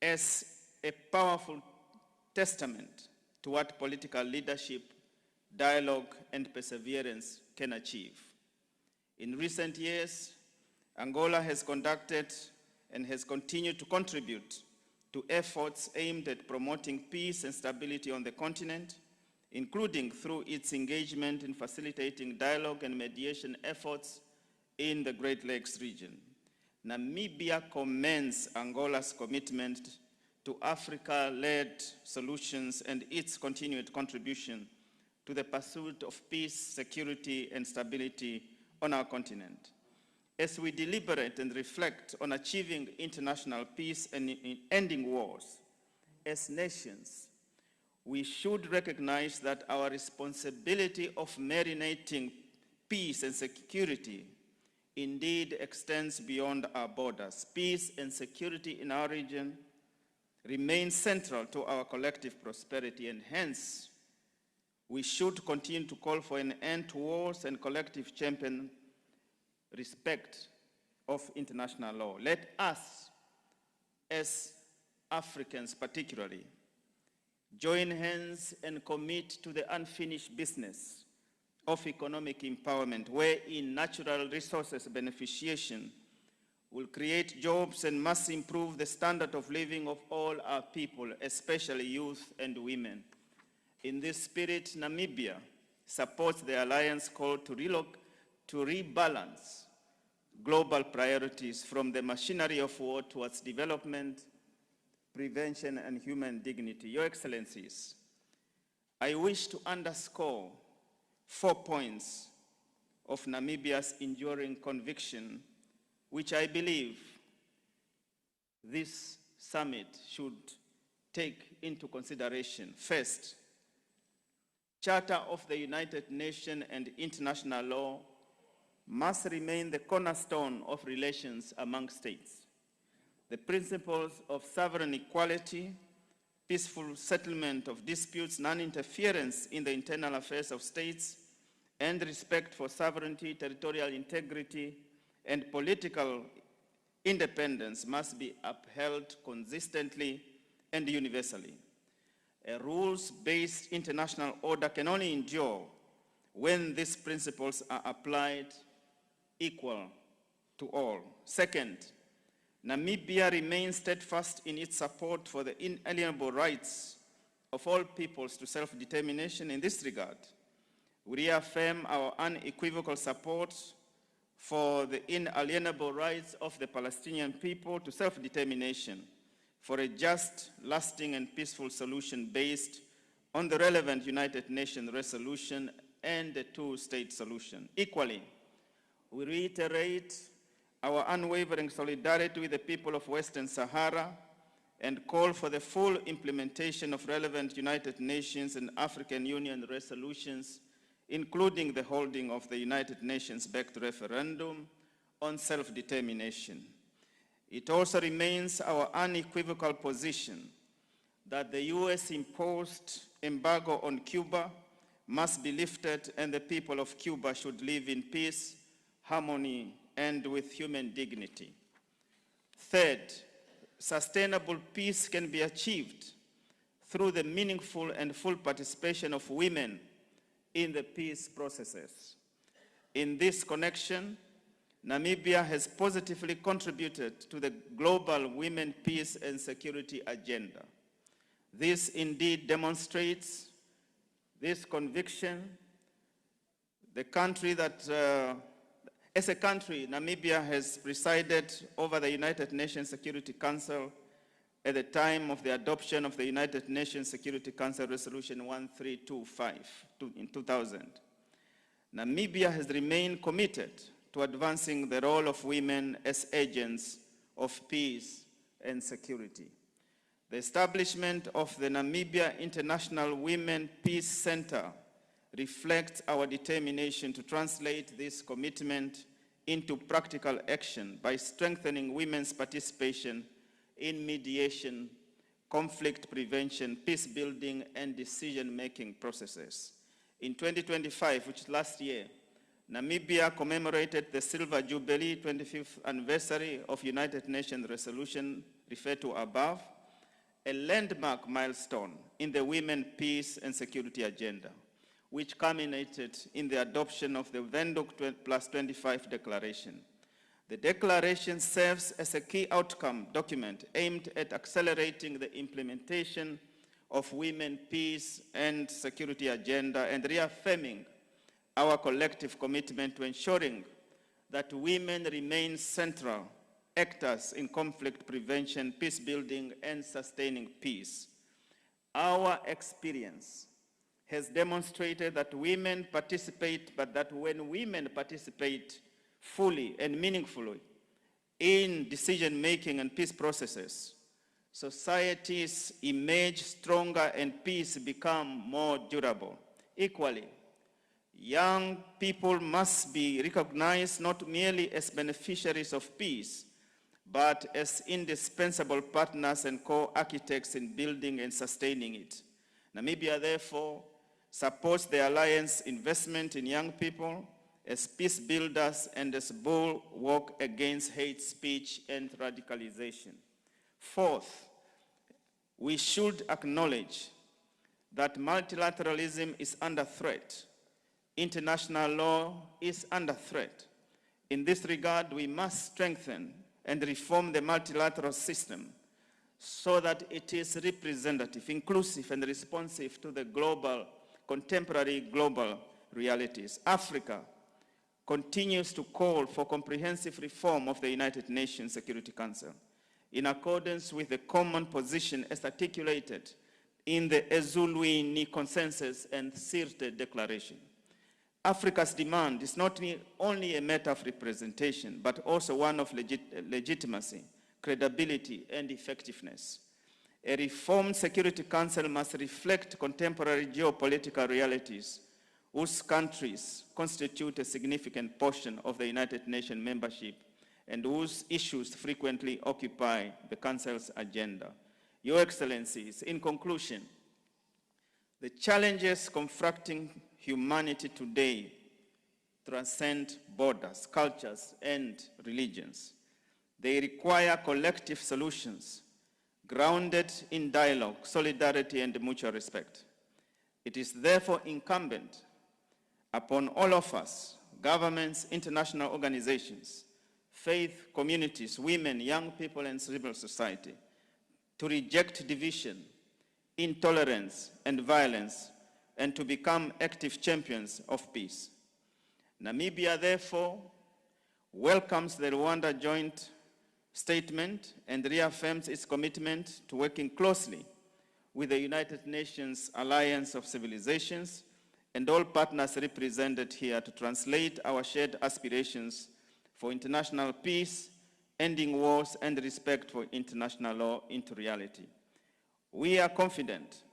as a powerful testament to what political leadership, dialogue, and perseverance can achieve. In recent years, Angola has conducted and has continued to contribute to efforts aimed at promoting peace and stability on the continent, including through its engagement in facilitating dialogue and mediation efforts in the Great Lakes region. Namibia commends Angola's commitment to Africa-led solutions and its continued contribution to the pursuit of peace, security, and stability on our continent. As we deliberate and reflect on achieving international peace and ending wars, as nations, we should recognize that our responsibility of marinating peace and security indeed extends beyond our borders. Peace and security in our region remain central to our collective prosperity, and hence we should continue to call for an end to wars and collective champion respect of international law. Let us, as Africans particularly, join hands and commit to the unfinished business of economic empowerment, wherein natural resources beneficiation will create jobs and must improve the standard of living of all our people, especially youth and women. In this spirit, Namibia supports the alliance call to rebalance global priorities from the machinery of war towards development, prevention, and human dignity. Your Excellencies, I wish to underscore 4 points of Namibia's enduring conviction, which I believe this summit should take into consideration. First, Charter of the United Nations and international law must remain the cornerstone of relations among states. The principles of sovereign equality, peaceful settlement of disputes, non-interference in the internal affairs of states, and respect for sovereignty, territorial integrity, and political independence must be upheld consistently and universally. A rules-based international order can only endure when these principles are applied equal to all. Second, Namibia remains steadfast in its support for the inalienable rights of all peoples to self-determination. In this regard, we reaffirm our unequivocal support for the inalienable rights of the Palestinian people to self-determination, for a just, lasting, and peaceful solution based on the relevant United Nations resolution and the two-state solution. Equally, we reiterate our unwavering solidarity with the people of Western Sahara and call for the full implementation of relevant United Nations and African Union resolutions, including the holding of the United Nations-backed referendum on self-determination. It also remains our unequivocal position that the US-imposed embargo on Cuba must be lifted and the people of Cuba should live in peace, harmony, and with human dignity. Third, sustainable peace can be achieved through the meaningful and full participation of women in the peace processes. In this connection, Namibia has positively contributed to the global women, peace, and security agenda. This indeed demonstrates this conviction. The country that, as a country, Namibia has presided over the United Nations Security Council at the time of the adoption of the United Nations Security Council Resolution 1325 in 2000. Namibia has remained committed to advancing the role of women as agents of peace and security. The establishment of the Namibia International Women Peace Center reflects our determination to translate this commitment into practical action by strengthening women's participation in mediation, conflict prevention, peace building, and decision-making processes. In 2025, which is last year, Namibia commemorated the Silver Jubilee 25th anniversary of United Nations resolution referred to above, a landmark milestone in the Women, Peace and Security Agenda, which culminated in the adoption of the Windhoek Plus 25 Declaration. The declaration serves as a key outcome document aimed at accelerating the implementation of Women, Peace and Security Agenda and reaffirming our collective commitment to ensuring that women remain central actors in conflict prevention, peace building, and sustaining peace. Our experience has demonstrated that women participate, but that when women participate fully and meaningfully in decision-making and peace processes, societies emerge stronger and peace become more durable. Equally, young people must be recognized not merely as beneficiaries of peace, but as indispensable partners and co-architects in building and sustaining it. Namibia, therefore, supports the Alliance investment in young people as peace builders and as bulwark against hate speech and radicalization. Fourth, we should acknowledge that multilateralism is under threat. International law is under threat. In this regard, we must strengthen and reform the multilateral system so that it is representative, inclusive, and responsive to the contemporary global realities. Africa continues to call for comprehensive reform of the United Nations Security Council in accordance with the common position as articulated in the Ezulwini Consensus and Sirte Declaration. Africa's demand is not only a matter of representation, but also one of legitimacy, credibility, and effectiveness. A reformed Security Council must reflect contemporary geopolitical realities whose countries constitute a significant portion of the United Nations membership and whose issues frequently occupy the Council's agenda. Your Excellencies, in conclusion, the challenges confronting humanity today transcend borders, cultures, and religions. They require collective solutions grounded in dialogue, solidarity, and mutual respect. It is therefore incumbent upon all of us, governments, international organizations, faith communities, women, young people, and civil society, to reject division, intolerance, and violence, and to become active champions of peace. Namibia, therefore, welcomes the Rwanda joint statement and reaffirms its commitment to working closely with the United Nations Alliance of Civilizations and all partners represented here to translate our shared aspirations for international peace, ending wars, and respect for international law into reality. We are confident,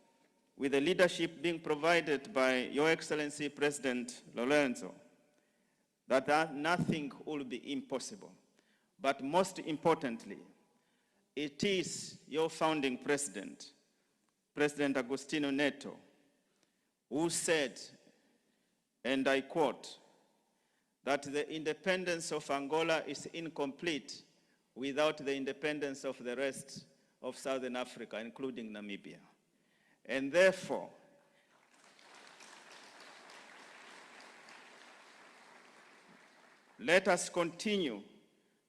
with the leadership being provided by Your Excellency President Lorenzo, that nothing will be impossible. But most importantly, it is your founding president, President Agostinho Neto, who said, and I quote, that the independence of Angola is incomplete without the independence of the rest of Southern Africa, including Namibia. And therefore, let us continue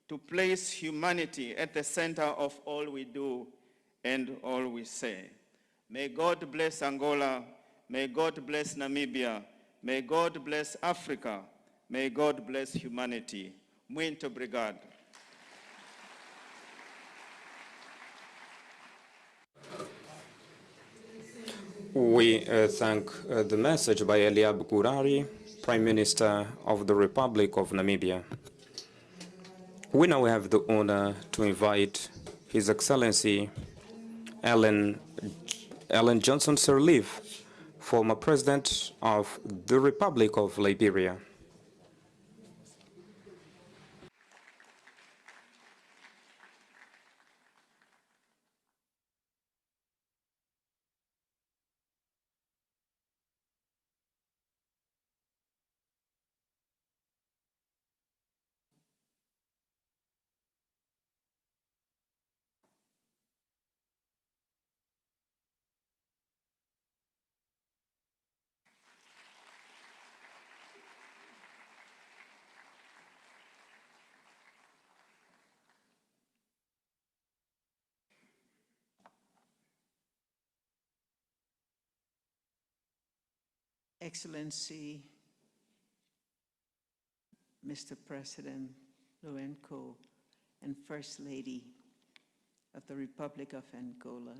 to place humanity at the center of all we do and all we say. May God bless Angola. May God bless Namibia. May God bless Africa. May God bless humanity. Muito obrigado. We thank the message by Eliab Gurari, Prime Minister of the Republic of Namibia. We now have the honor to invite His Excellency Ellen Johnson Sirleaf, former President of the Republic of Liberia. Excellency, Mr. President Lourenço, and First Lady of the Republic of Angola,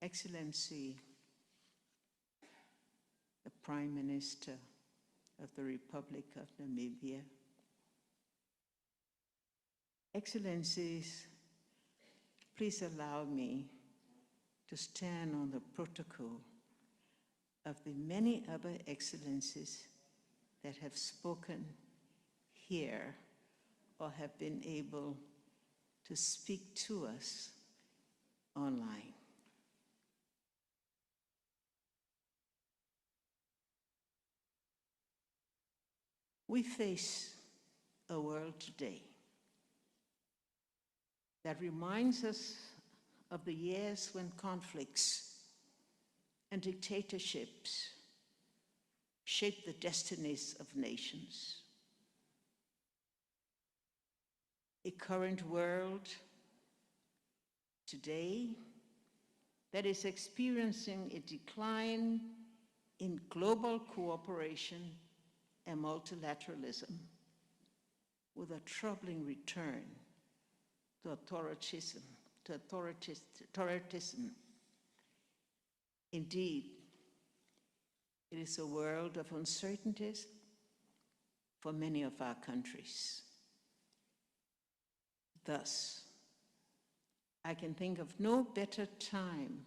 Excellency, the Prime Minister of the Republic of Namibia, Excellencies, please allow me to stand on the protocol of the many other excellencies that have spoken here or have been able to speak to us online. We face a world today that reminds us of the years when conflicts and dictatorships shaped the destinies of nations. A current world today that is experiencing a decline in global cooperation and multilateralism, with a troubling return to authoritism. Indeed, it is a world of uncertainties for many of our countries. Thus, I can think of no better time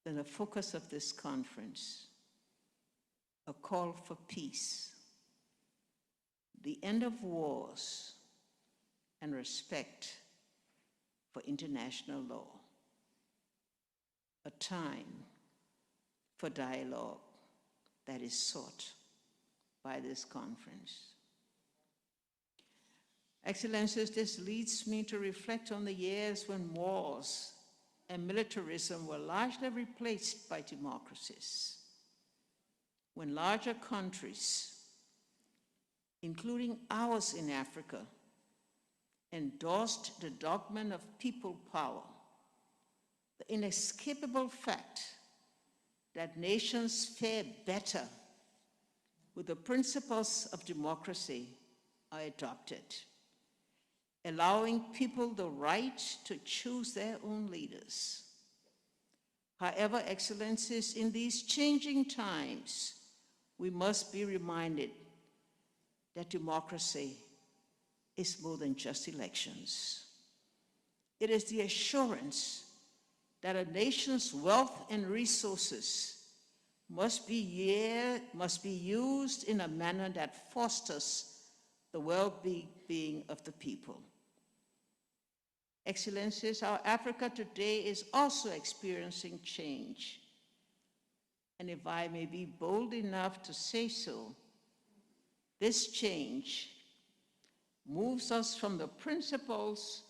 than the focus of this conference, a call for peace, the end of wars, and respect for international law. A time for dialogue that is sought by this conference. Excellencies, this leads me to reflect on the years when wars and militarism were largely replaced by democracies, when larger countries, including ours in Africa, endorsed the dogma of people power, the inescapable fact that nations fare better with the principles of democracy are adopted, allowing people the right to choose their own leaders. However, Excellencies, in these changing times, we must be reminded that democracy is more than just elections. It is the assurance that a nation's wealth and resources must be used in a manner that fosters the well-being of the people. Excellencies, our Africa today is also experiencing change. And if I may be bold enough to say so, this change moves us from the principles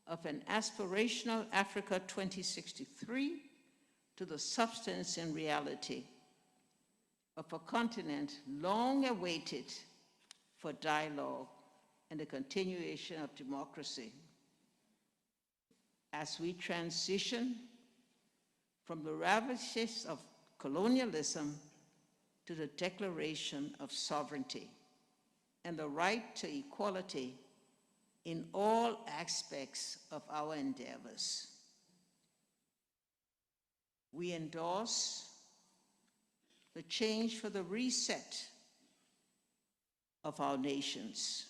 of an aspirational Africa 2063 to the substance and reality of a continent long awaited for dialogue and the continuation of democracy. As we transition from the ravages of colonialism to the declaration of sovereignty and the right to equality in all aspects of our endeavors. We endorse the change for the reset of our nations.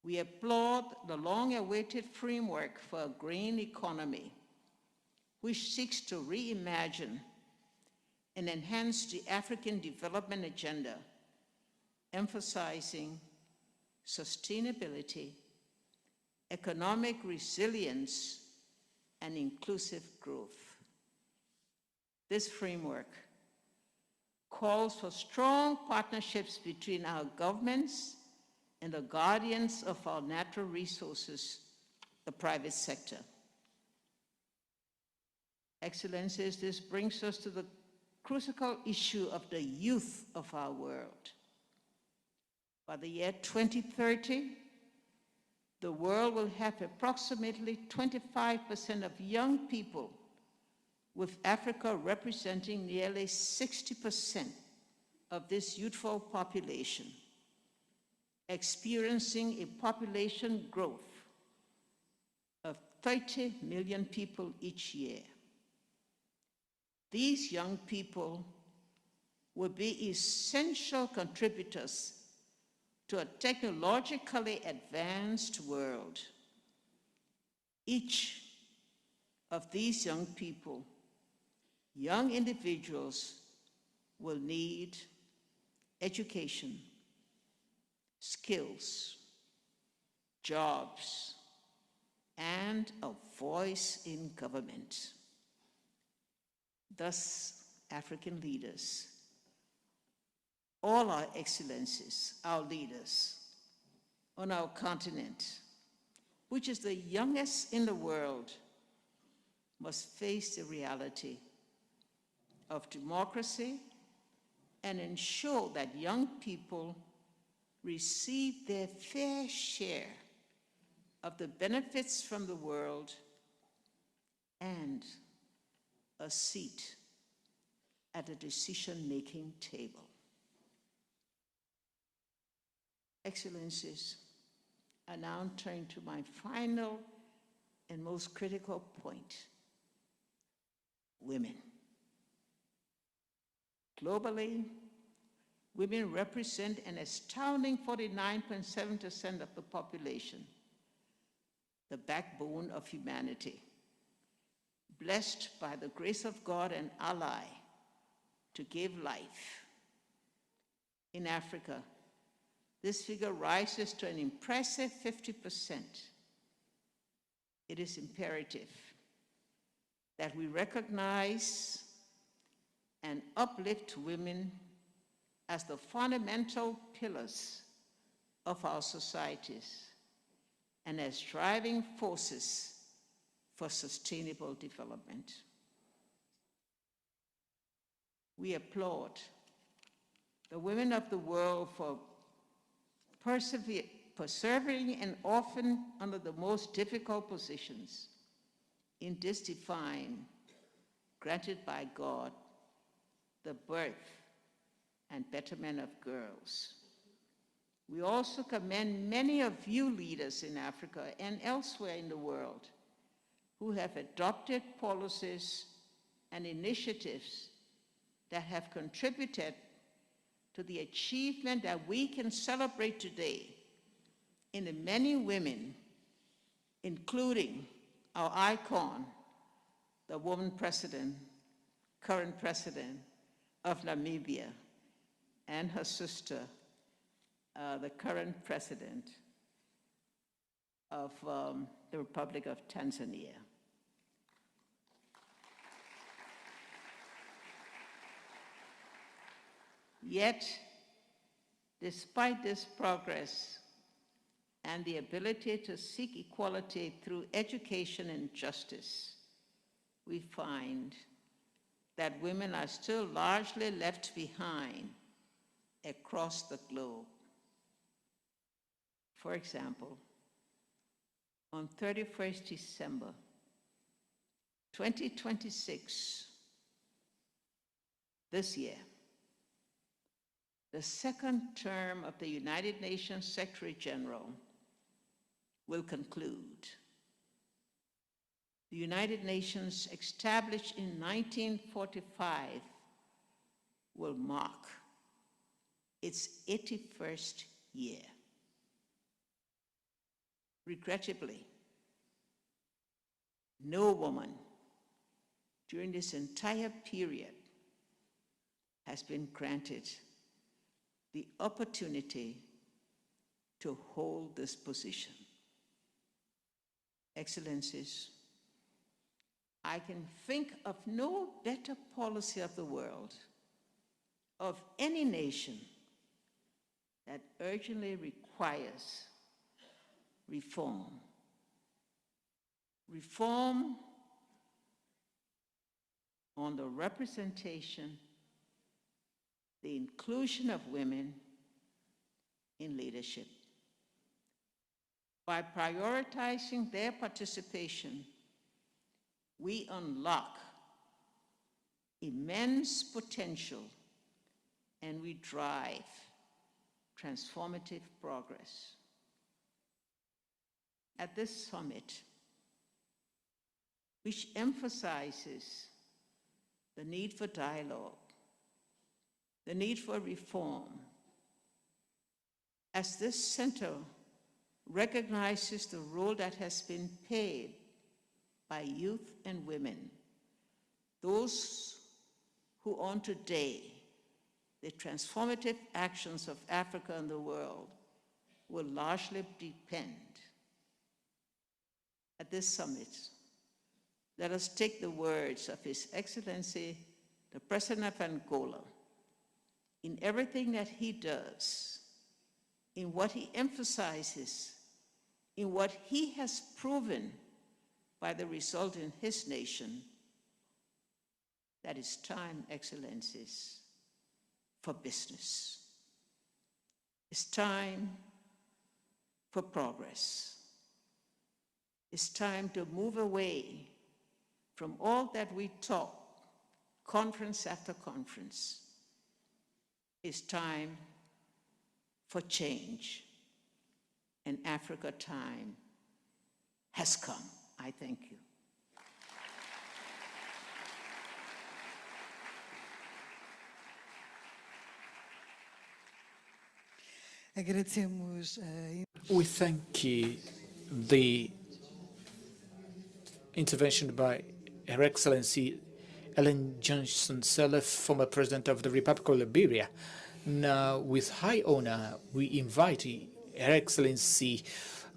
We applaud the long-awaited framework for a green economy, which seeks to reimagine and enhance the African development agenda, emphasizing sustainability, economic resilience, and inclusive growth. This framework calls for strong partnerships between our governments and the guardians of our natural resources, the private sector. Excellencies, this brings us to the crucial issue of the youth of our world. By the year 2030, the world will have approximately 25% of young people with Africa representing nearly 60% of this youthful population, experiencing a population growth of 30 million people each year. These young people will be essential contributors to a technologically advanced world. Each of these young people, young individuals, will need education, skills, jobs, and a voice in government. Thus, African leaders, all our excellencies, our leaders on our continent, which is the youngest in the world, must face the reality of democracy and ensure that young people receive their fair share of the benefits from the world and a seat at the decision-making table. Excellencies, I now turn to my final and most critical point: women. Globally, women represent an astounding 49.7% of the population, the backbone of humanity, blessed by the grace of God and ally to give life. In Africa, this figure rises to an impressive 50%. It is imperative that we recognize and uplift women as the fundamental pillars of our societies and as driving forces for sustainable development. We applaud the women of the world for persevering and often under the most difficult positions in this divine, granted by God, the birth and betterment of girls. We also commend many of you leaders in Africa and elsewhere in the world who have adopted policies and initiatives that have contributed to the achievement that we can celebrate today in the many women, including our icon, the woman president, current president of Namibia, and her sister, the current president of the Republic of Tanzania. Yet, despite this progress and the ability to seek equality through education and justice, we find that women are still largely left behind across the globe. For example, on 31st December 2026, this year, the second term of the United Nations Secretary General will conclude. The United Nations, established in 1945, will mark its 81st year. Regrettably, no woman during this entire period has been granted the opportunity to hold this position. Excellencies, I can think of no better policy of the world, of any nation, that urgently requires reform. Reform on the representation, the inclusion of women in leadership. By prioritizing their participation, we unlock immense potential, and we drive transformative progress. At this summit, which emphasizes the need for dialogue, the need for reform, as this center recognizes the role that has been played by youth and women, those who on today the transformative actions of Africa and the world will largely depend. At this summit, let us take the words of His Excellency, the President of Angola, in everything that he does, in what he emphasizes, in what he has proven by the result in his nation, that it's time, Excellencies, for business. It's time for progress. It's time to move away from all that we talk, conference after conference. It's time for change, and Africa time has come. I thank you. Agradecemos We thank you the intervention by Her Excellency Ellen Johnson Sirleaf, former President of the Republic of Liberia. Now, with high honor, we invite Her Excellency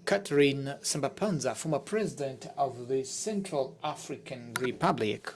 Catherine Samba-Panza, former President of the Central African Republic.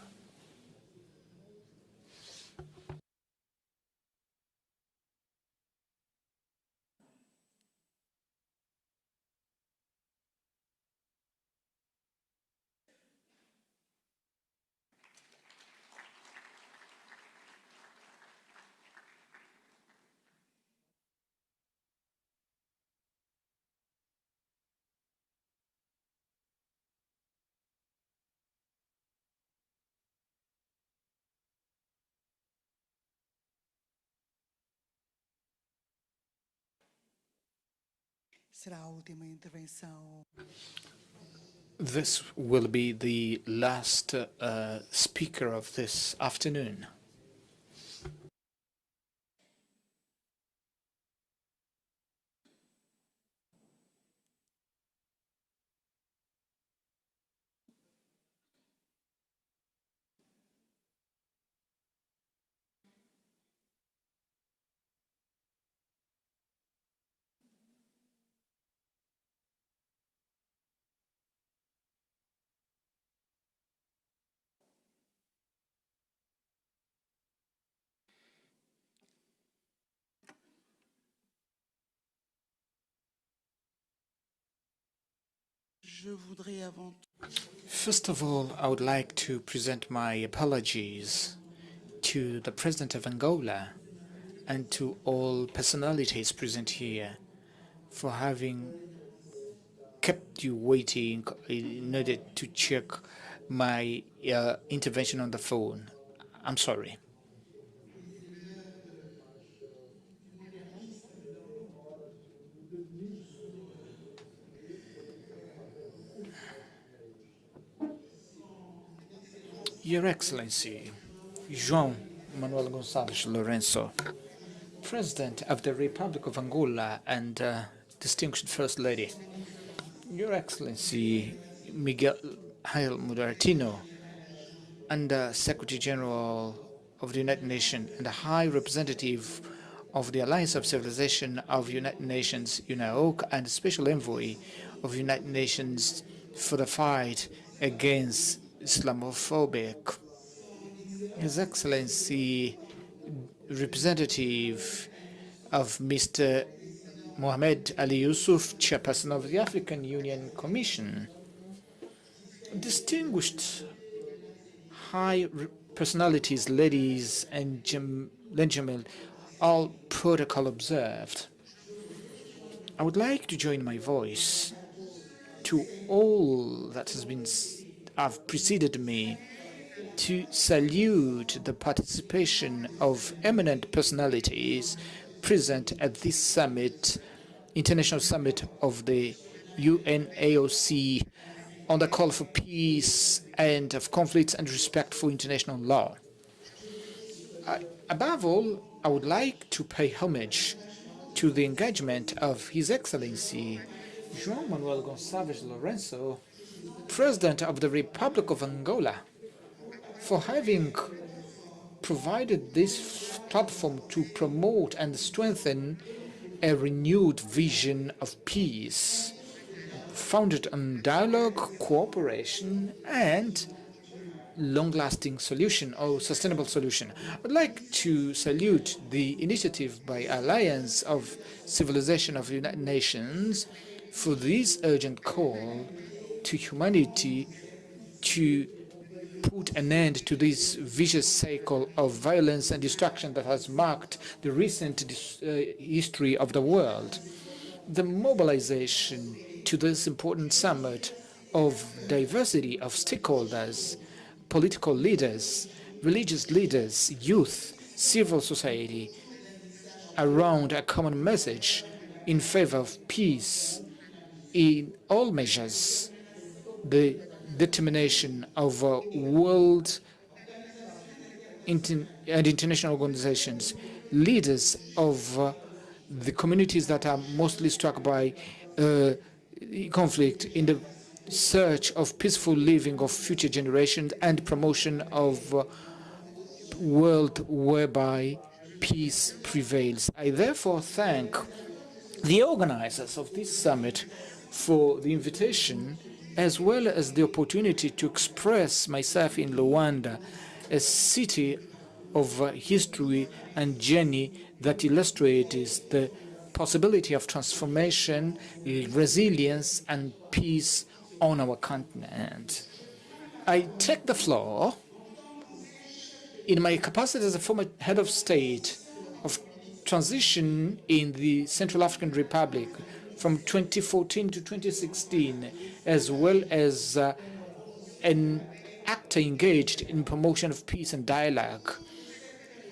será a última intervenção. This will be the last speaker of this afternoon. First of all, I would like to present my apologies to the President of Angola and to all personalities present here for having kept you waiting in order to check my intervention on the phone. I'm sorry. Your Excellency, João Manuel Gonçalves Lourenço, President of the Republic of Angola and distinguished First Lady, Your Excellency Miguel Mudartino, and Secretary General of the United Nations and the High Representative of the Alliance of Civilization of United Nations, UNAOC, and Special Envoy of United Nations for the fight against Islamophobic. His Excellency, representative of Mr. Mohamed Ali Yusuf, chairperson of the African Union Commission, distinguished high personalities, ladies and gentlemen, all protocol observed. I would like to join my voice to all that have preceded me to salute the participation of eminent personalities present at this summit, International Summit of the UNAOC, on the call for peace and of conflicts and respect for international law. Above all, I would like to pay homage to the engagement of His Excellency João Manuel Gonçalves Lourenço, President of the Republic of Angola, for having provided this platform to promote and strengthen a renewed vision of peace, founded on dialogue, cooperation, and long-lasting solution or sustainable solution. I'd like to salute the initiative by Alliance of Civilization of the United Nations for this urgent call to humanity to put an end to this vicious cycle of violence and destruction that has marked the recent history of the world. The mobilization to this important summit of diversity of stakeholders, political leaders, religious leaders, youth, civil society, around a common message in favor of peace in all measures, the determination of world and international organizations, leaders of the communities that are mostly struck by conflict in the search of peaceful living of future generations and promotion of world whereby peace prevails. I therefore thank the organizers of this summit for the invitation, as well as the opportunity to express myself in Luanda, a city of history and journey that illustrates the possibility of transformation, resilience, and peace on our continent. I take the floor in my capacity as a former head of state of transition in the Central African Republic from 2014 to 2016, as well as an actor engaged in promotion of peace and dialogue.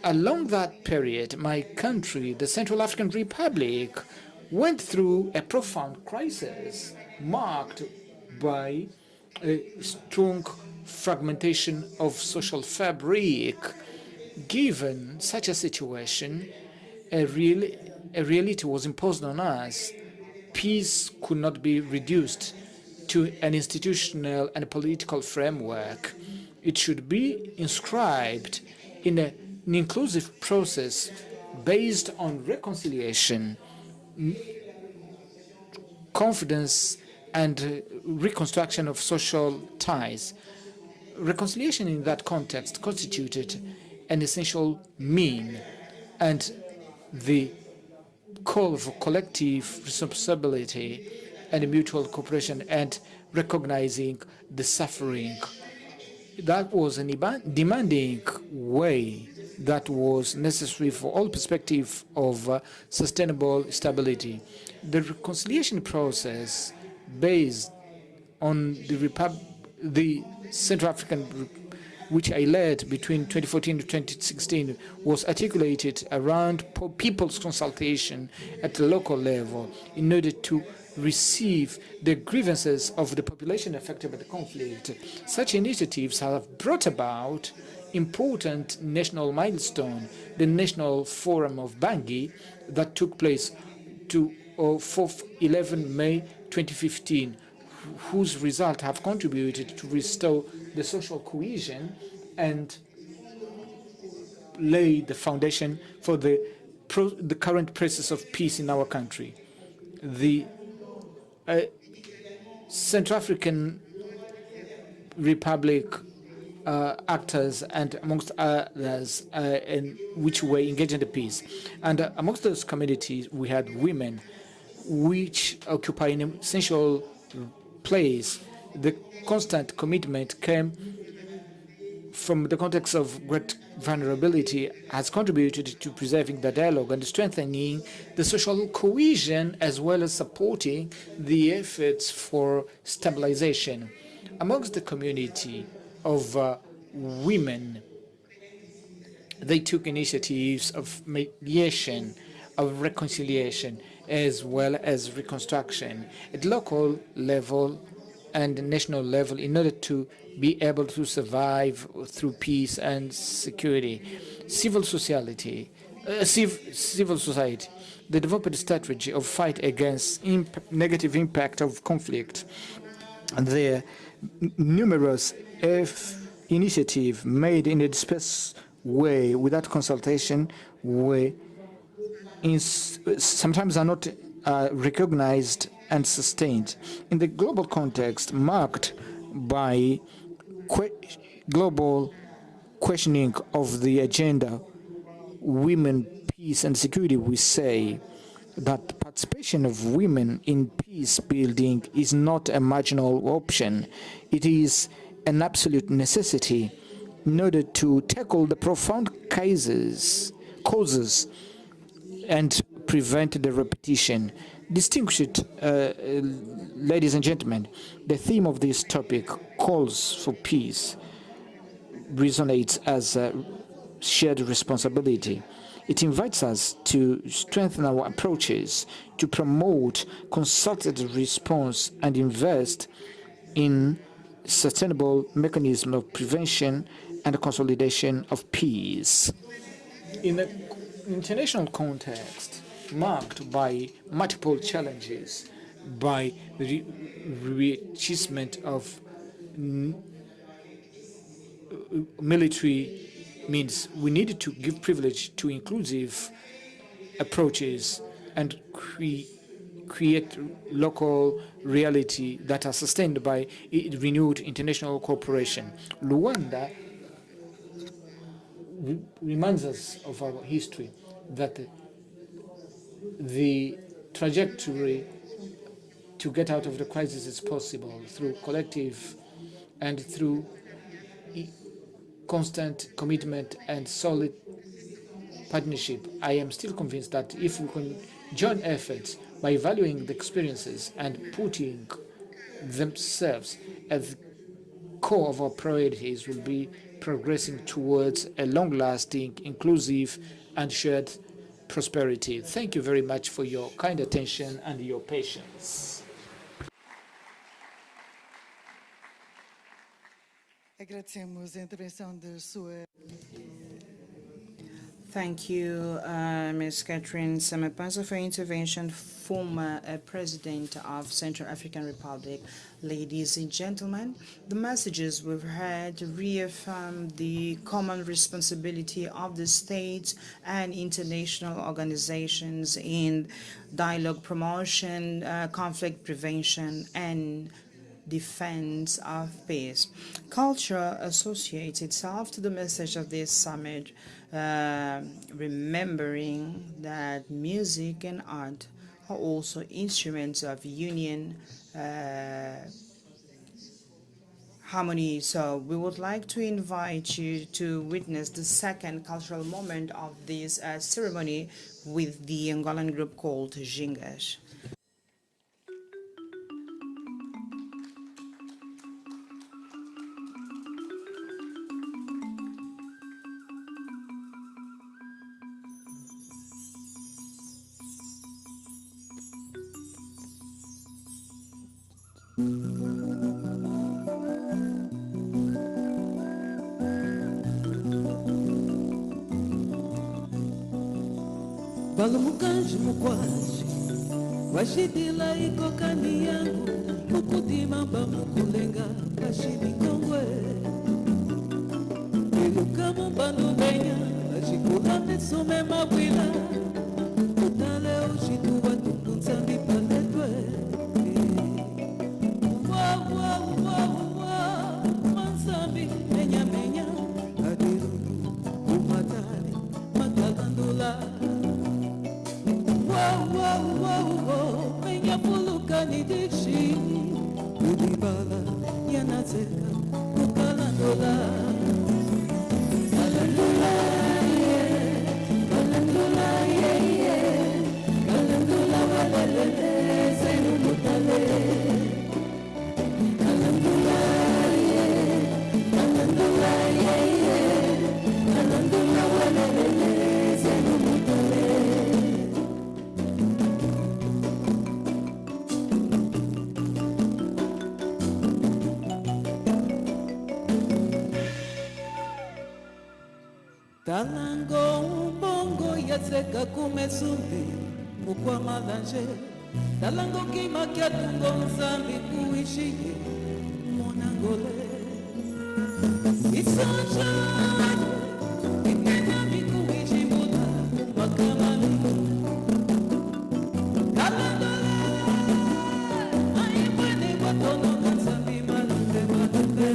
Along that period, my country, the Central African Republic, went through a profound crisis marked by a strong fragmentation of social fabric. Given such a situation, a reality was imposed on us. Peace could not be reduced to an institutional and political framework. It should be inscribed in an inclusive process based on reconciliation, confidence, and reconstruction of social ties. Reconciliation in that context constituted an essential mean, and the call for collective responsibility and mutual cooperation and recognizing the suffering. That was a demanding way that was necessary for all perspective of sustainable stability. The reconciliation process based on the Central African, which I led between 2014 to 2016, was articulated around people's consultation at the local level in order to receive the grievances of the population affected by the conflict. Such initiatives have brought about important national milestone, the National Forum of Bangui that took place to 11 May 2015, whose results have contributed to restore the social cohesion and lay the foundation for the current process of peace in our country. The Central African Republic actors, and amongst others, in which were engaged in the peace. And amongst those communities, we had women, which occupy an essential place. The constant commitment came from the context of great vulnerability, has contributed to preserving the dialogue and strengthening the social cohesion, as well as supporting the efforts for stabilization. Amongst the community of women, they took initiatives of mediation, of reconciliation, as well as reconstruction at local level and national level in order to be able to survive through peace and security. Civil society, they developed a strategy of fight against negative impact of conflict. And there are numerous initiatives made in a dispersed way without consultation, where sometimes are not recognized and sustained. In the global context marked by global questioning of the agenda, women, peace and security, we say that participation of women in peace building is not a marginal option. It is an absolute necessity in order to tackle the profound causes and prevent the repetition. Distinguished ladies and gentlemen, the theme of this topic, calls for peace, resonates as a shared responsibility. It invites us to strengthen our approaches, to promote consultative response and invest in sustainable mechanism of prevention and consolidation of peace. In the international context, marked by multiple challenges, by the reachievement of military means, we needed to give privilege to inclusive approaches and create local reality that are sustained by renewed international cooperation. Luanda reminds us of our history, that the trajectory to get out of the crisis is possible through collective and through constant commitment and solid partnership. I am still convinced that if we can join efforts by valuing the experiences and putting themselves at the core of our priorities, will be progressing towards a long-lasting, inclusive and shared prosperity. Thank you very much for your kind attention and your patience. Agradecemos a intervenção de sua. Thank you, Ms. Catherine Samapanza, for your intervention, former President of Central African Republic. Ladies and gentlemen, the messages we've heard reaffirm the common responsibility of the states and international organizations in dialogue promotion, conflict prevention, and defense of peace. Culture associates itself to the message of this summit, remembering that music and art are also instruments of union, harmony. So we would like to invite you to witness the second cultural moment of this ceremony with the Angolan group called Gingas. Balo mukanji mukwaji washidila ikokani yangu mukutimamba mukulenga kashidi kongwe iluka mumbanu benya ashikula mesume mawila utale ushituwa tukunsambi paletwe mansambi menya menya adiru umatari matalandula Menya puluka ni dishi Udibala yanateka Ukalandola Kalandula Kalandula Kalandula walele Zenu mutale Kalandula Kalandula Talango bongo yatseka kumesumbi mukwa malanje Talango kima kia tungo mzambi kuishike monangole Isanja ikenya mikuishi muda makamani Kalandole aimwene watono kansambi malunde malunde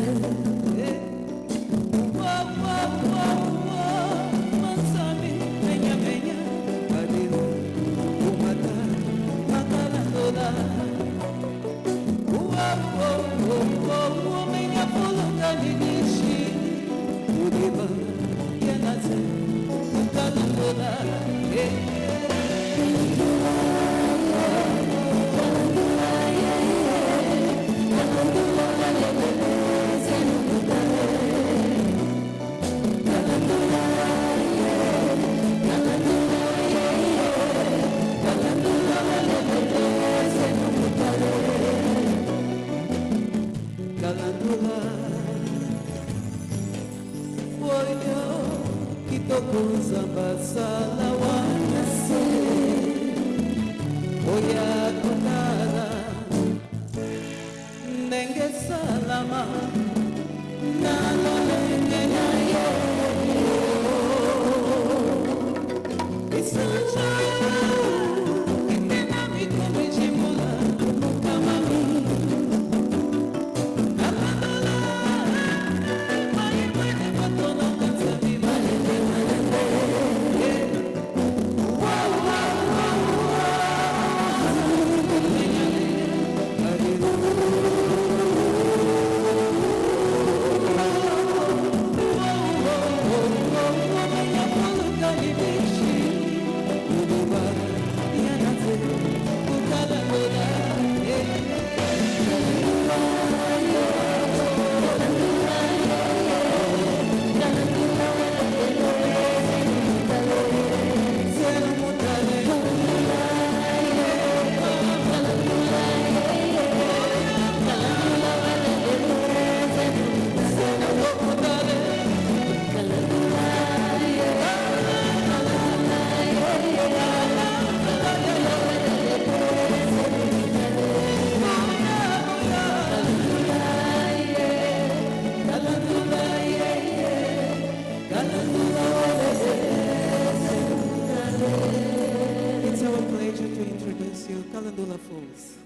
It's our pleasure to introduce you, Kalandula Fools.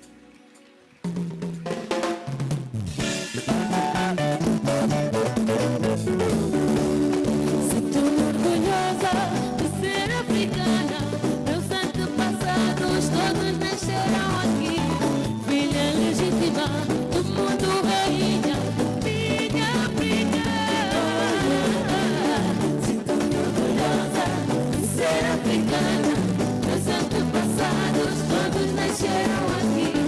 Sinto orgulhosa de ser africana. Meus antepassados todos nasceram aqui. Filha legítima do mundo, rainha, minha África. Sinto-me orgulhosa de ser africana. Meus antepassados todos nasceram aqui.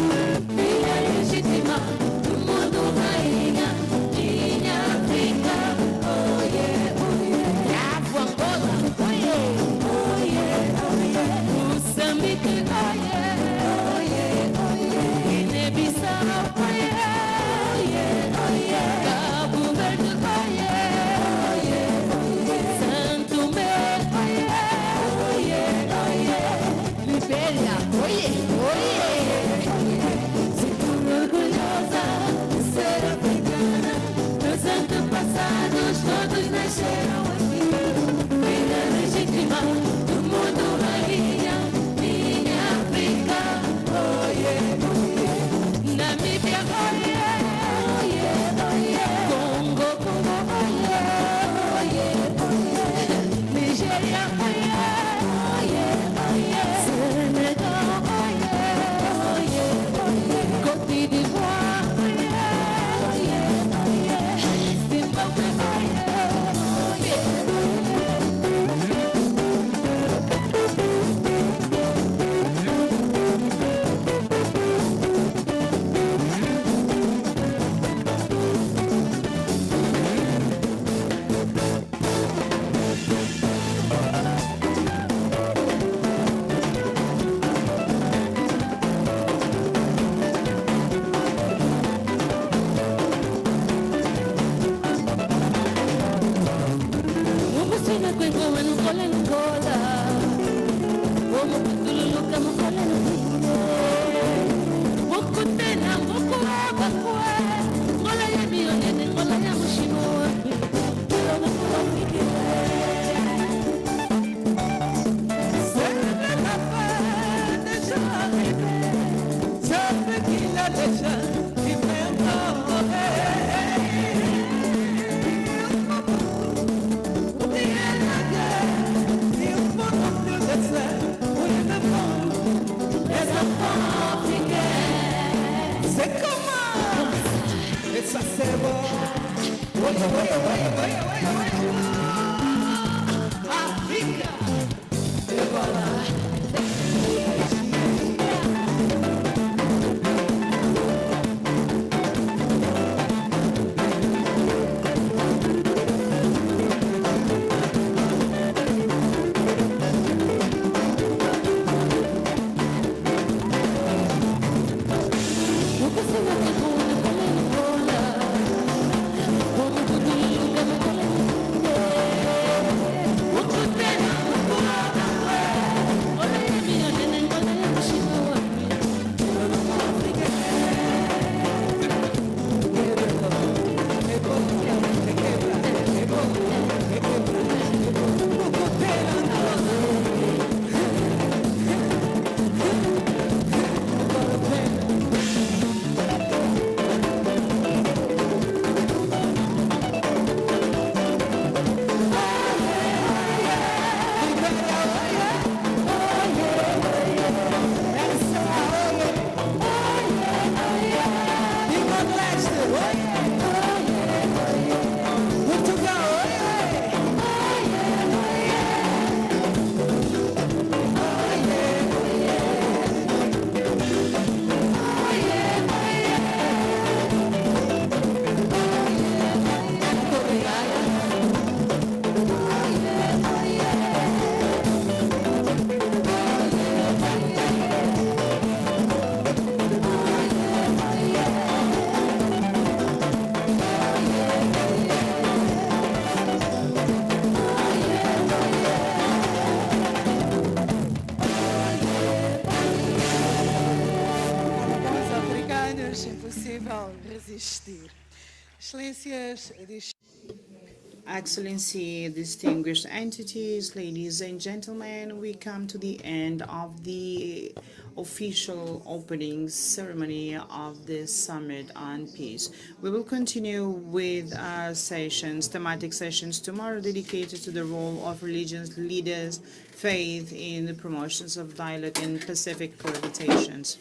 Excellency, distinguished entities, ladies and gentlemen, we come to the end of the official opening ceremony of this Summit on Peace. We will continue with our sessions, thematic sessions tomorrow dedicated to the role of religious leaders, faith in the promotions of dialogue and Pacific cohabitations,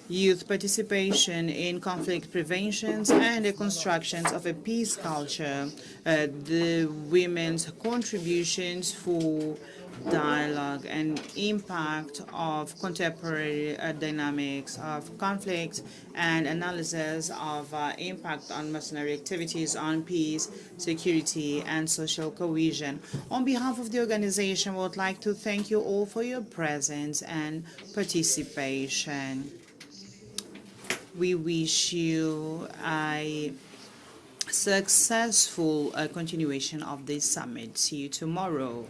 youth participation in conflict preventions and the constructions of a peace culture, the women's contributions for dialogue and impact of contemporary dynamics of conflict and analysis of impact on mercenary activities on peace, security, and social cohesion. On behalf of the organization, we would like to thank you all for your presence and participation. We wish you a successful continuation of this summit. See you tomorrow.